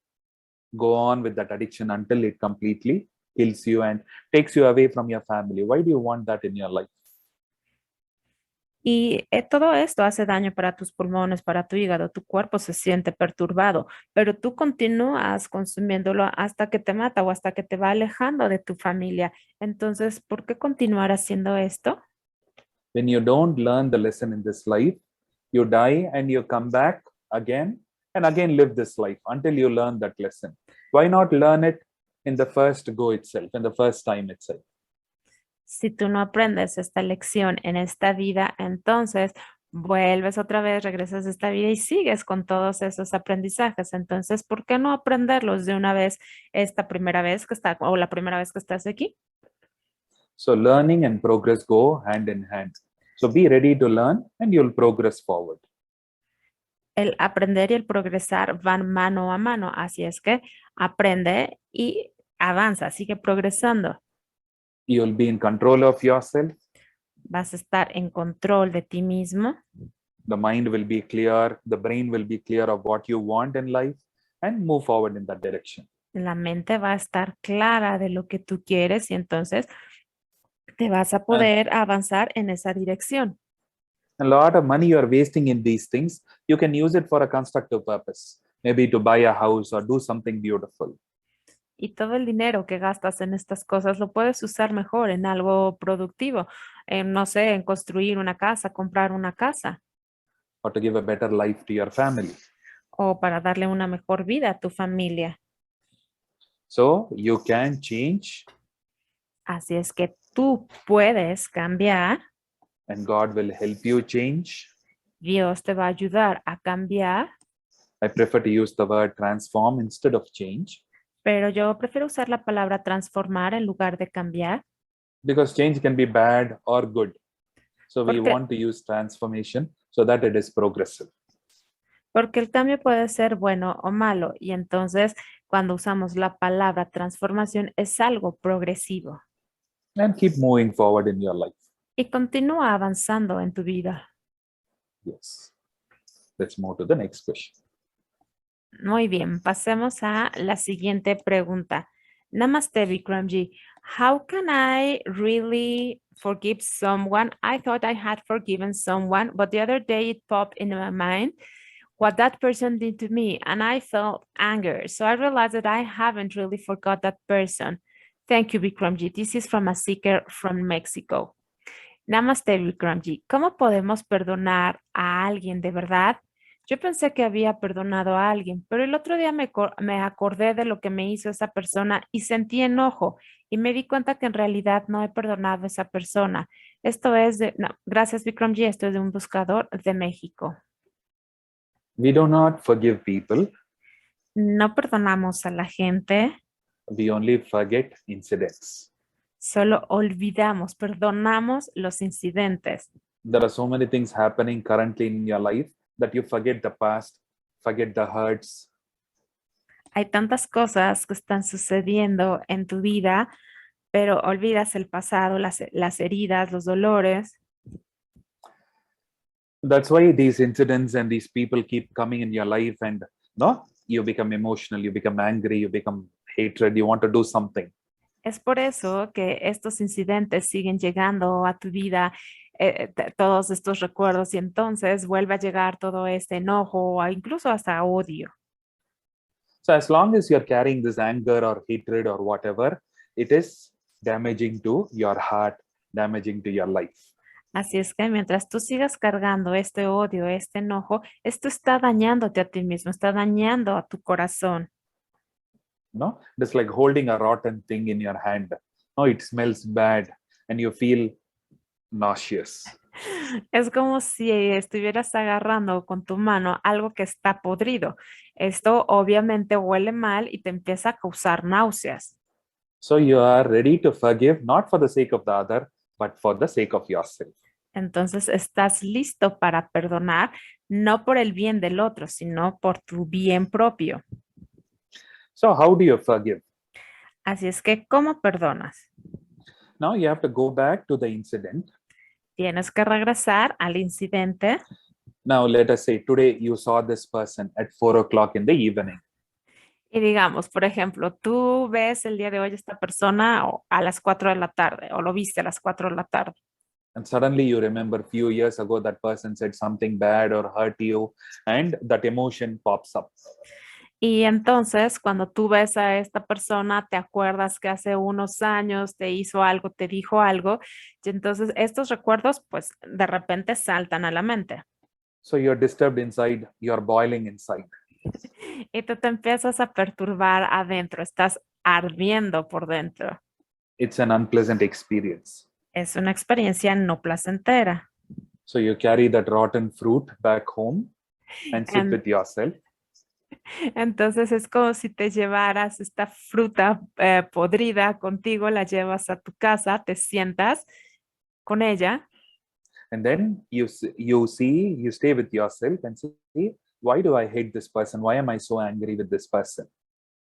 go on with that addiction until it completely kills you and takes you away from your family. Why do you want that in your life? Y todo esto hace daño para tus pulmones, para tu hígado, tu cuerpo se siente perturbado, pero tú continúas consumiéndolo hasta que te mata o hasta que te va alejando de tu familia. Entonces, ¿por qué continuar haciendo esto? When you don't learn the lesson in this life, you die and you come back again and again live this life until you learn that lesson. Why not learn it in the first go itself, in the first time itself? Si tú no aprendes esta lección en esta vida, entonces vuelves otra vez, regresas a esta vida y sigues con todos esos aprendizajes. Entonces, ¿por qué no aprenderlos de una vez esta primera vez que está o la primera vez que estás aquí? So learning and progress go hand in hand. So be ready to learn and you'll progress forward. El aprender y el progresar van mano a mano, así es que aprende y avanza, sigue progresando. You'll be in control of yourself. Vas a estar en control de ti mismo. The mind will be clear. The brain will be clear of what you want in life and move forward in that direction. La mente va a estar clara de lo que tú quieres y entonces te vas a poder avanzar en esa dirección. A lot of money you are wasting in these things, you can use it for a constructive purpose, maybe to buy a house or do something beautiful. Y todo el dinero que gastas en estas cosas lo puedes usar mejor en algo productivo, no sé, en construir una casa, comprar una casa. or to give a better life to your family. o para darle una mejor vida a tu familia. So you can change, Así es que tú puedes cambiar, and God will help you change. Dios te va a ayudar a cambiar, I prefer to use the word transform instead of change, pero yo prefiero usar la palabra transformar en lugar de cambiar, because change can be bad or good. So we porque, want to use transformation so that it is progressive. porque el cambio puede ser bueno o malo, y entonces cuando usamos la palabra transformación es algo progresivo And keep moving forward in your life. y continúa avanzando en tu vida. Yes. Let's move to the next question. Muy bien, pasemos a la siguiente pregunta. Namaste, Vikramji. How can I really forgive someone? I thought I had forgiven someone, but the other day it popped in my mind what that person did to me, and I felt anger. So I realized that I haven't really forgot that person. Thank you, Vikramji. This is from a seeker from Mexico. Namaste, Vikramji. ¿Cómo podemos perdonar a alguien de verdad? Yo pensé que había perdonado a alguien, pero el otro día me acordé de lo que me hizo esa persona y sentí enojo y me di cuenta que en realidad no he perdonado a esa persona. Esto es de, no, gracias Vikramji, esto es de un buscador de México. We do not forgive people. No perdonamos a la gente, We only forget incidents. solo olvidamos, perdonamos los incidentes. There are so many things happening currently in your life that you forget the past, forget the hurts. Hay tantas cosas que están sucediendo en tu vida, pero olvidas el pasado, las heridas, los dolores. That's why these incidents and these people keep coming in your life, and no, you become emotional, you become angry, you become hatred, you want to do something. Es por eso que estos incidentes siguen llegando a tu vida, todos estos recuerdos, y entonces vuelve a llegar todo este enojo o incluso hasta odio. So as long as you're carrying this anger or hatred or whatever, it is damaging to your heart, damaging to your life. Así es que mientras tú sigas cargando este odio, este enojo, esto está dañándote a ti mismo, está dañando a tu corazón. No, it's like holding a rotten thing in your hand. No, it smells bad and you feel nauseous. Es como si estuvieras agarrando con tu mano algo que está podrido. Esto obviamente huele mal y te empieza a causar náuseas. So you are ready to forgive, not for the sake of the other, but for the sake of yourself. Entonces estás listo para perdonar, no por el bien del otro, sino por tu bien propio. So how do you forgive? Así es que, ¿cómo perdonas? Now you have to go back to the incident. Tienes que regresar al incidente. Now let us say today you saw this person at 4 o'clock in the evening. Y digamos, por ejemplo, tú ves el día de hoy a esta persona a las 4 de la tarde o lo viste a las 4 de la tarde. And suddenly you remember a few years ago that person said something bad or hurt you, and that emotion pops up. Y entonces, cuando tú ves a esta persona, te acuerdas que hace unos años te hizo algo, te dijo algo, y entonces estos recuerdos, pues, de repente saltan a la mente. So you're disturbed inside, you're boiling inside. Y tú te empiezas a perturbar adentro, estás ardiendo por dentro. It's an unpleasant experience. Es una experiencia no placentera. So you carry that rotten fruit back home and sit with yourself. Entonces es como si te llevaras esta fruta podrida contigo, la llevas a tu casa, te sientas con ella. And then you stay with yourself and say, why do I hate this person? Why am I so angry with this person?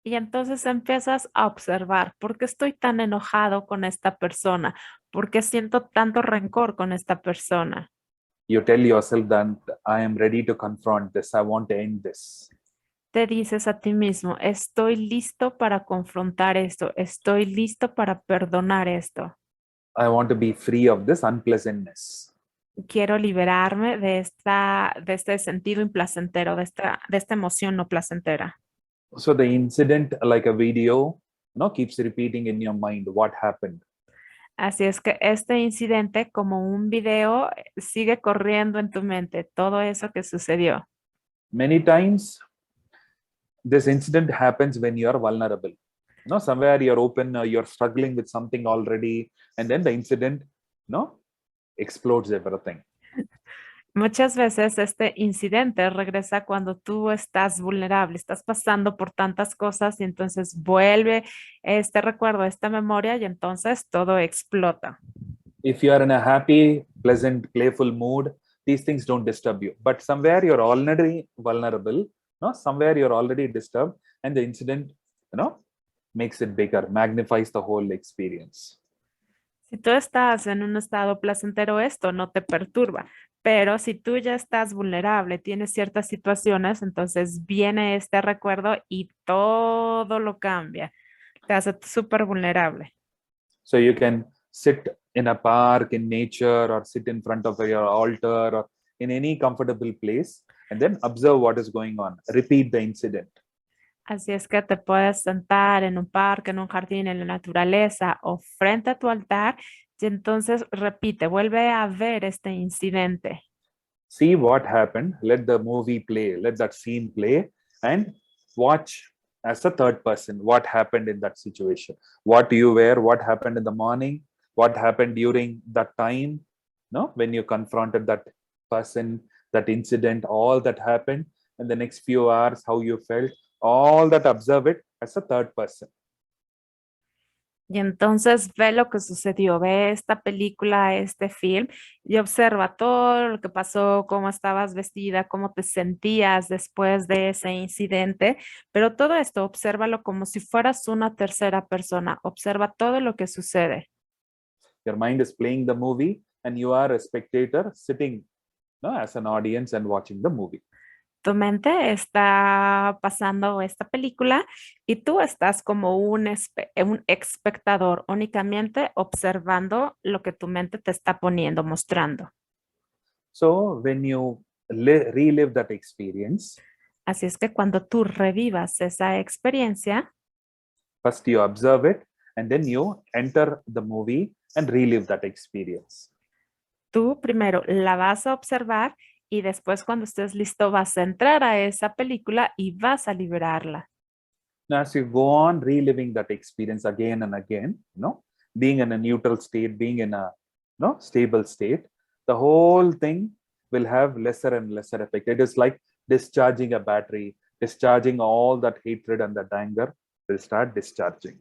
Y entonces empiezas a observar, ¿por qué estoy tan enojado con esta persona? ¿Por qué siento tanto rencor con esta persona? You tell yourself that I am ready to confront this. I want to end this. Te dices a ti mismo, estoy listo para confrontar esto, estoy listo para perdonar esto. I want to be free of this unpleasantness. Quiero liberarme de este sentido implacentero, de esta emoción no placentera. So the incident, like a video, keeps repeating in your mind what happened. Así es que este incidente, como un video, sigue corriendo en tu mente, todo eso que sucedió. Many times, this incident happens when you are vulnerable. Somewhere you're open, you're struggling with something already, and then the incident, explodes everything. Muchas veces este incidente regresa cuando tú estás vulnerable, estás pasando por tantas cosas y entonces vuelve este recuerdo, esta memoria y entonces todo explota. If you are in a happy, pleasant, playful mood, these things don't disturb you. But somewhere you're already vulnerable, somewhere you're already disturbed, and the incident, makes it bigger, magnifies the whole experience. Si tú estás en un estado placentero, esto no te perturba, pero si tú ya estás vulnerable, tienes ciertas situaciones, entonces viene este recuerdo y todo lo cambia. Te hace súper vulnerable. So you can sit in a park, in nature, or sit in front of your altar, or in any comfortable place, and then observe what is going on. Repeat the incident. Así es que te puedes sentar en un parque, en un jardín, en la naturaleza o frente a tu altar y entonces repite, vuelve a ver este incidente. See what happened. Let the movie play. Let that scene play, and watch as a third person what happened in that situation. What you were, what happened in the morning, what happened during that time, when you confronted that person, that incident, all that happened in the next few hours, how you felt, all that, observe it as a third person. Y entonces ve lo que sucedió, ve esta película, este film y observa todo lo que pasó, cómo estabas vestida, cómo te sentías después de ese incidente, pero todo esto obsérvalo como si fueras una tercera persona, observa todo lo que sucede. Your mind is playing the movie and you are a spectator sitting, as an audience and watching the movie. Tu mente está pasando esta película y tú estás como un espectador, únicamente observando lo que tu mente te está poniendo, mostrando. So when you relive that experience, Así es que cuando tú revivas esa experiencia, first you observe it and then you enter the movie and relive that experience. tú primero la vas a observar y después cuando estés listo vas a entrar a esa película y vas a liberarla. Now, as you go on reliving that experience again and again, being in a neutral state, being in a stable state, the whole thing will have lesser and lesser effect. It is like discharging a battery, discharging all that hatred and that anger will start discharging.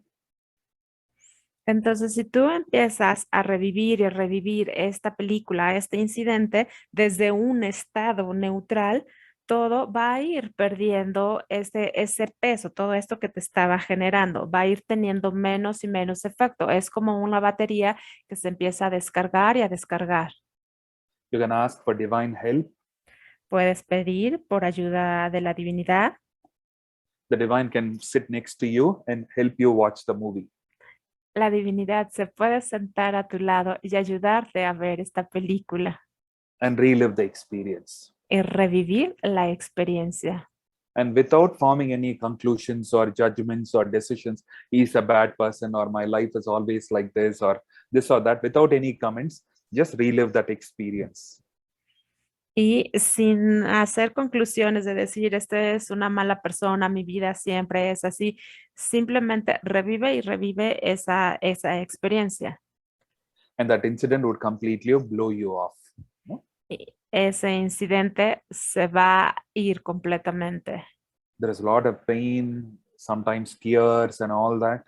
Entonces, si tú empiezas a revivir y revivir esta película, este incidente, desde un estado neutral, todo va a ir perdiendo ese peso, todo esto que te estaba generando, va a ir teniendo menos y menos efecto. Es como una batería que se empieza a descargar y a descargar. You can ask for divine help. Puedes pedir por ayuda de la divinidad. The divine can sit next to you and help you watch the movie. La divinidad se puede sentar a tu lado y ayudarte a ver esta película And relive the experience. y revivir la experiencia. And without forming any conclusions or judgments or decisions, he's a bad person, or my life is always like this or that, without any comments, just relive that experience. Y sin hacer conclusiones de decir, este es una mala persona, mi vida siempre es así, simplemente revive y revive esa experiencia. And that incident would completely blow you off. Y ese incidente se va a ir completamente. There is a lot of pain, sometimes tears and all that.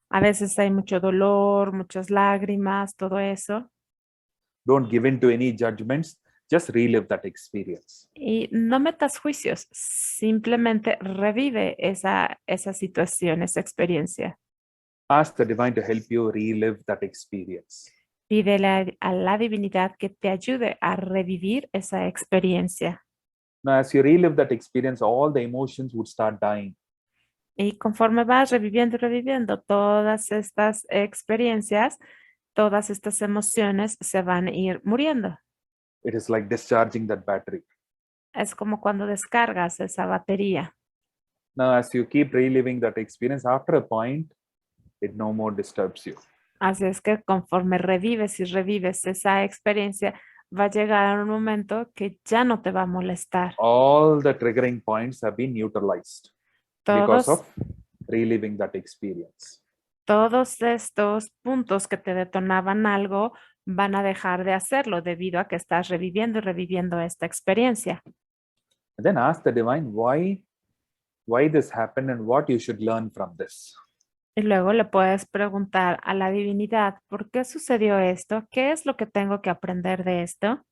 A veces hay mucho dolor, muchas lágrimas, todo eso. Don't give in to any judgments. Just relive that experience. Y no metas juicios, simplemente revive esa situación, esa experiencia. Ask the divine to help you relive that experience. Pídele a la divinidad que te ayude a revivir esa experiencia. Now, as you relive that experience, all the emotions would start dying. Y conforme vas reviviendo y reviviendo todas estas experiencias, todas estas emociones se van a ir muriendo. It is like discharging that battery. Es como cuando descargas esa batería. Now, as you keep reliving that experience, after a point, it no more disturbs you. Así es que conforme revives y revives esa experiencia, va a llegar un momento que ya no te va a molestar. All the triggering points have been neutralized because Todos, of reliving that experience. todos estos puntos que te detonaban algo van a dejar de hacerlo debido a que estás reviviendo y reviviendo esta experiencia. And then ask the divine why this happened and what you should learn from this. Y luego le puedes preguntar a la divinidad, ¿por qué sucedió esto? ¿Qué es lo que tengo que aprender de esto?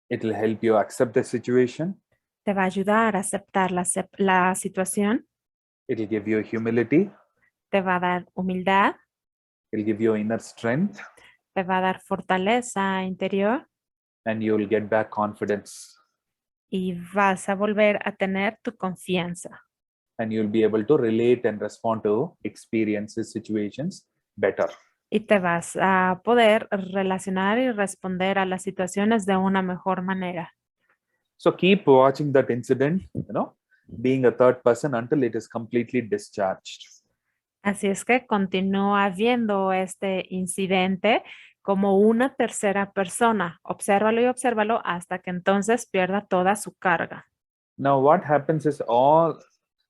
It will help you accept the situation. Te va a ayudar a aceptar la situación, It will give you humility. te va a dar humildad, It will give you inner strength, te va a dar fortaleza interior and you will get back confidence. y vas a volver a tener tu confianza. And you'll be able to relate and respond to experiences, situations better. Y te vas a poder relacionar y responder a las situaciones de una mejor manera. So keep watching that incident, being a third person until it is completely discharged. Así es que continúa viendo este incidente como una tercera persona. Obsérvalo y obsérvalo hasta que entonces pierda toda su carga. Now, what happens is all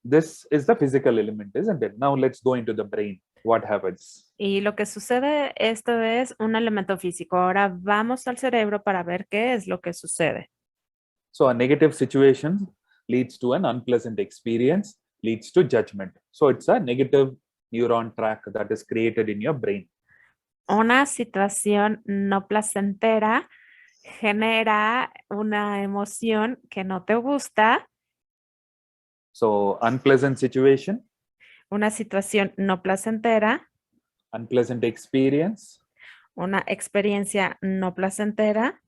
this is the physical element, isn't it? Now, let's go into the brain. What happens? Y lo que sucede, esto es un elemento físico. Ahora vamos al cerebro para ver qué es lo que sucede. So, a negative situation leads to an unpleasant experience, leads to judgment. So, it's a negative neuron track that is created in your brain. Una situación no placentera genera una emoción que no te gusta. So, unpleasant situation, Una situación no placentera, unpleasant experience una experiencia no placentera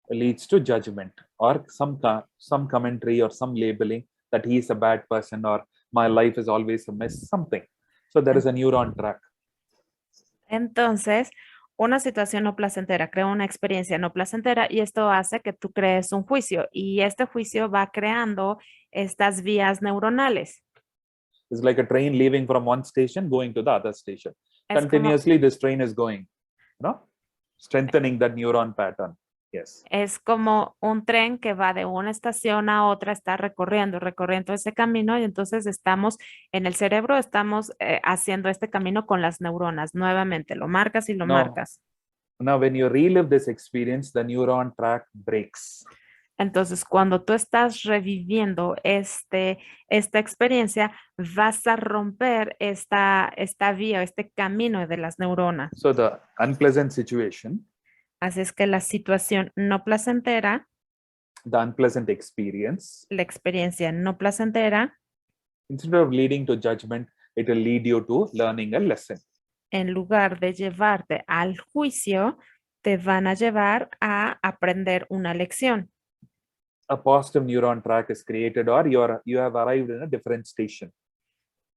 leads to judgment or some commentary or some labeling that he is a bad person or my life is always a mess, something. So, there is a neuron track. Entonces, una situación no placentera crea una experiencia no placentera y esto hace que tú crees un juicio y este juicio va creando estas vías neuronales. It's like a train leaving from one station going to the other station. Es como, Continuously, this train is going, strengthening that neuron pattern. Yes. es como un tren que va de una estación a otra, está recorriendo ese camino y entonces estamos en el cerebro, estamos haciendo este camino con las neuronas. Nuevamente, lo marcas y lo marcas. Now, when you relive this experience, the neuron track breaks. Entonces, cuando tú estás reviviendo esta experiencia, vas a romper esta vía, este camino de las neuronas. So the unpleasant situation, Así es que la situación no placentera, the unpleasant experience, la experiencia no placentera, instead of leading to judgment, it will lead you to learning a lesson. en lugar de llevarte al juicio, te van a llevar a aprender una lección. A positive neuron track is created, or you have arrived in a different station.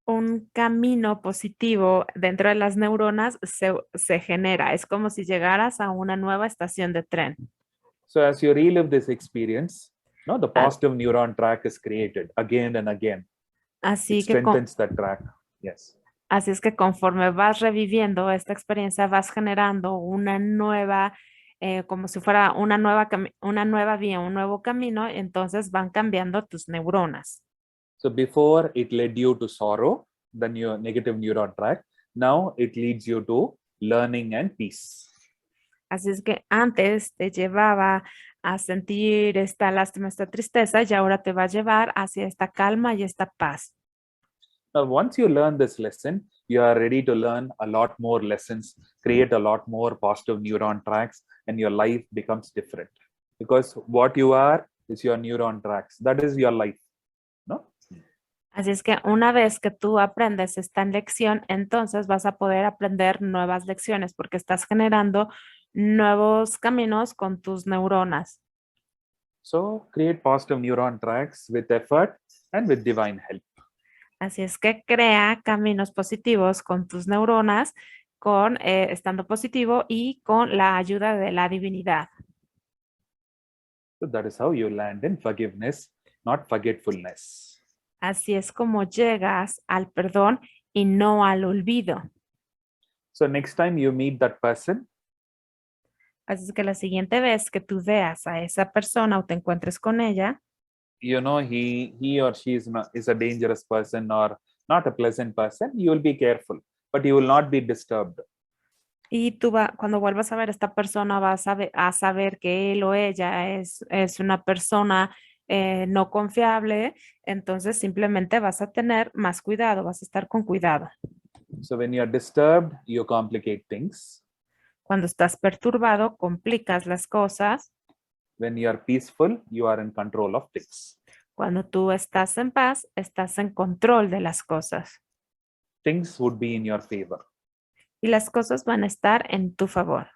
Un camino positivo dentro de las neuronas se genera. Es como si llegaras a una nueva estación de tren. So as you relive this experience, the positive neuron track is created again and again. Así It que strengthens that track. Yes. Así es que conforme vas reviviendo esta experiencia, vas generando una nueva, como si fuera una nueva vía, un nuevo camino, entonces van cambiando tus neuronas. So before it led you to sorrow, the negative neuron track, now it leads you to learning and peace. Así es que antes te llevaba a sentir esta lástima, esta tristeza, y ahora te va a llevar hacia esta calma y esta paz. Now, once you learn this lesson, you are ready to learn a lot more lessons, create a lot more positive neuron tracks, and your life becomes different. Because what you are is your neuron tracks. That is your life. No? Así es que una vez que tú aprendes esta lección, entonces vas a poder aprender nuevas lecciones porque estás generando nuevos caminos con tus neuronas. So create positive neuron tracks with effort and with divine help. Así es que crea caminos positivos con tus neuronas, estando positivo y con la ayuda de la divinidad. So that is how you land in forgiveness, not forgetfulness. Así es como llegas al perdón y no al olvido. So next time you meet that person, Así es que la siguiente vez que tú veas a esa persona o te encuentres con ella, you know he or she is a dangerous person or not a pleasant person, you will be careful, but you will not be disturbed. y cuando vuelvas a ver a esta persona vas a saber que él o ella es una persona no confiable, entonces simplemente vas a tener más cuidado, vas a estar con cuidado. So when you are disturbed, you complicate things. Cuando estás perturbado, complicas las cosas. When you are peaceful, you are in control of things. Cuando tú estás en paz, estás en control de las cosas. Things would be in your favor. Y las cosas van a estar en tu favor.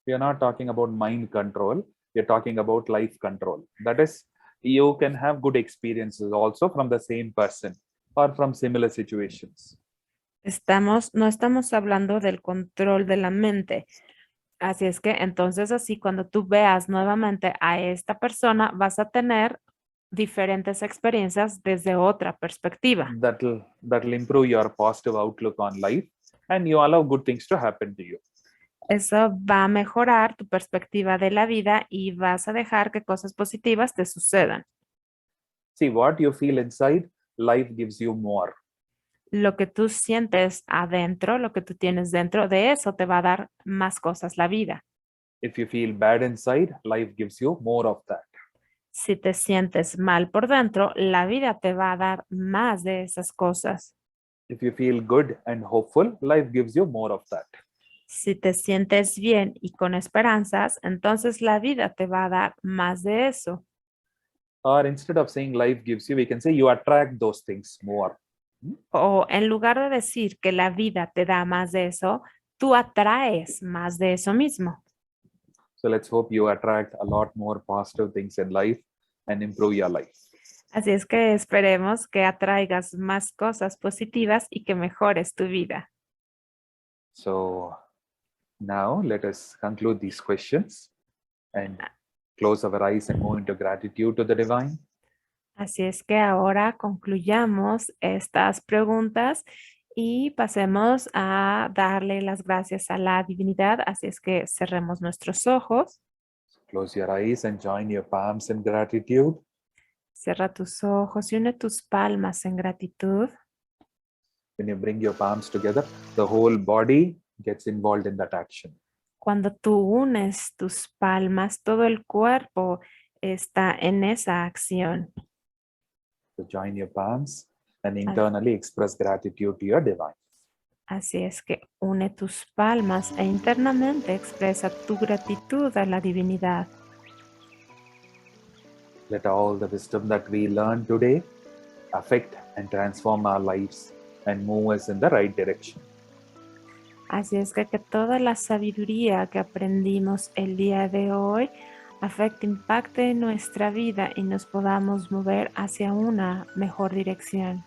We are not talking about mind control. We are talking about life control. That is, you can have good experiences also from the same person or from similar situations. No estamos hablando del control de la mente. Así es que entonces así cuando tú veas nuevamente a esta persona, vas a tener diferentes experiencias desde otra perspectiva. That'll improve your positive outlook on life, and you allow good things to happen to you. Eso va a mejorar tu perspectiva de la vida y vas a dejar que cosas positivas te sucedan. See, what you feel inside, life gives you more. Lo que tú sientes adentro, lo que tú tienes dentro, de eso te va a dar más cosas la vida. If you feel bad inside, life gives you more of that. Si te sientes mal por dentro, la vida te va a dar más de esas cosas. If you feel good and hopeful, life gives you more of that. Si te sientes bien y con esperanzas, entonces la vida te va a dar más de eso. Or instead of saying life gives you, we can say you attract those things more. O en lugar de decir que la vida te da más de eso, tú atraes más de eso mismo. So let's hope you attract a lot more positive things in life and improve your life. Así es que esperemos que atraigas más cosas positivas y que mejores tu vida. So now let us conclude these questions and close our eyes and move into gratitude to the divine. Así es que ahora concluyamos estas preguntas y pasemos a darle las gracias a la divinidad. Así es que cerremos nuestros ojos. Close your eyes and join your palms in gratitude. Cierra tus ojos y une tus palmas en gratitud. When you bring your palms together, the whole body gets involved in that action. Cuando tú unes tus palmas, todo el cuerpo está en esa acción. So join your palms and internally express gratitude to your divine. Así es que une tus palmas e internamente expresa tu gratitud a la divinidad. Let all the wisdom that we learned today affect and transform our lives and move us in the right direction. Así es que toda la sabiduría que aprendimos el día de hoy afecte, impacte en nuestra vida y nos podamos mover hacia una mejor dirección.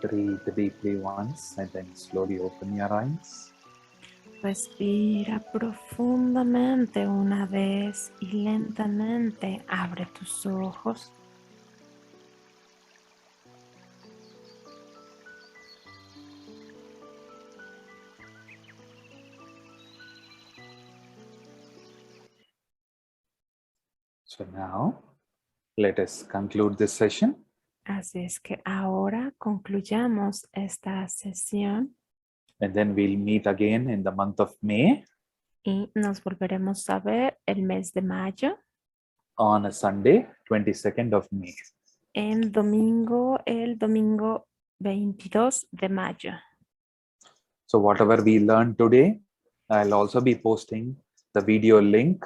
Breathe deeply once and then slowly open your eyes. Respira profundamente una vez y lentamente abre tus ojos. So now, let us conclude this session. Así es que ahora concluyamos esta sesión And then we'll meet again in the month of May y nos volveremos a ver el mes de mayo, on a Sunday, 22nd of May. el domingo 22 de mayo. So whatever we learned today, I'll also be posting the video link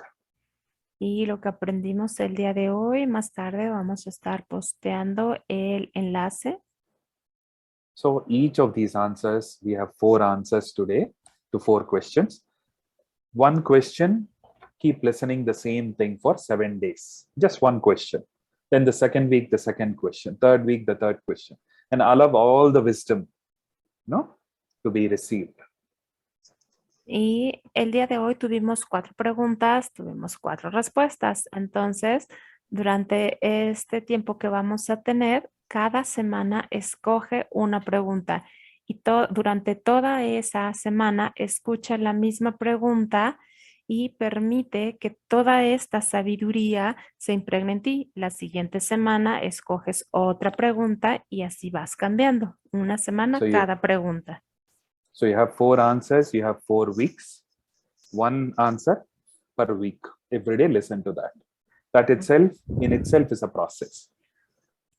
Y lo que aprendimos el día de hoy, más tarde vamos a estar posteando el enlace. So each of these answers, we have 4 answers today to 4 questions. One question, keep listening the same thing for 7 days. Just one question. Then the second week, the second question. Third week, the third question. And allow all the wisdom, to be received. Y el día de hoy tuvimos 4 preguntas, tuvimos 4 respuestas. Entonces, durante este tiempo que vamos a tener, cada semana escoge una pregunta y durante toda esa semana escucha la misma pregunta y permite que toda esta sabiduría se impregne en ti. La siguiente semana escoges otra pregunta y así vas cambiando. Una semana cada pregunta. So you have 4 answers, you have 4 weeks, 1 answer per week. Every day listen to that. That itself, in itself is a process.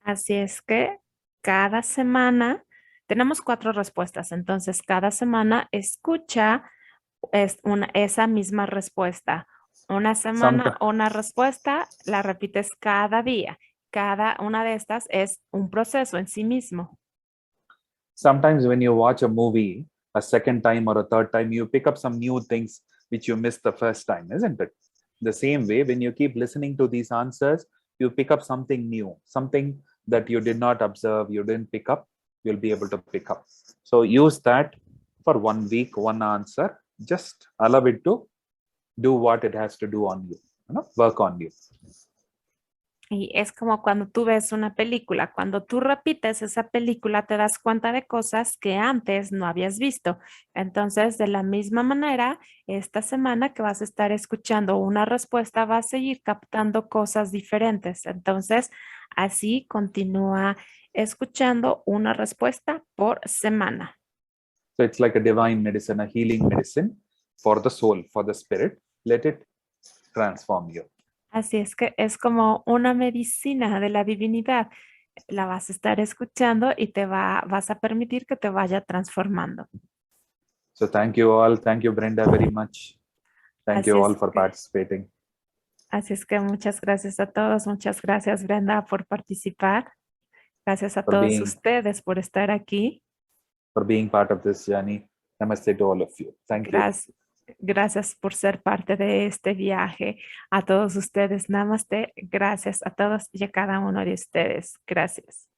Así es que cada semana tenemos 4 respuestas, entonces cada semana escucha esa misma respuesta. Una semana, una respuesta, la repites cada día. Cada una de estas es un proceso en sí mismo. Sometimes when you watch a movie a second time or a third time, you pick up some new things which you missed the first time, isn't it? The same way, when you keep listening to these answers, you pick up something new, something that you did not observe, you didn't pick up, you'll be able to pick up. So use that for 1 week, 1 answer. Just allow it to do what it has to do on you, work on you. Y es como cuando tú ves una película, cuando tú repites esa película te das cuenta de cosas que antes no habías visto. Entonces, de la misma manera, esta semana que vas a estar escuchando una respuesta, vas a seguir captando cosas diferentes. Entonces, así continúa escuchando una respuesta por semana. So it's like a divine medicine, a healing medicine for the soul, for the spirit. Let it transform you. Así es que es como una medicina de la divinidad. La vas a estar escuchando y vas a permitir que te vaya transformando. So thank you all. Thank you, Brenda, very much. Thank you all for participating. Así es que muchas gracias a todos. Muchas gracias, Brenda, por participar. Gracias a todos ustedes por estar aquí. For being part of this journey. Namaste to all of you. Thank you. Gracias por ser parte de este viaje. A todos ustedes, namaste. Gracias a todos y a cada uno de ustedes. Gracias.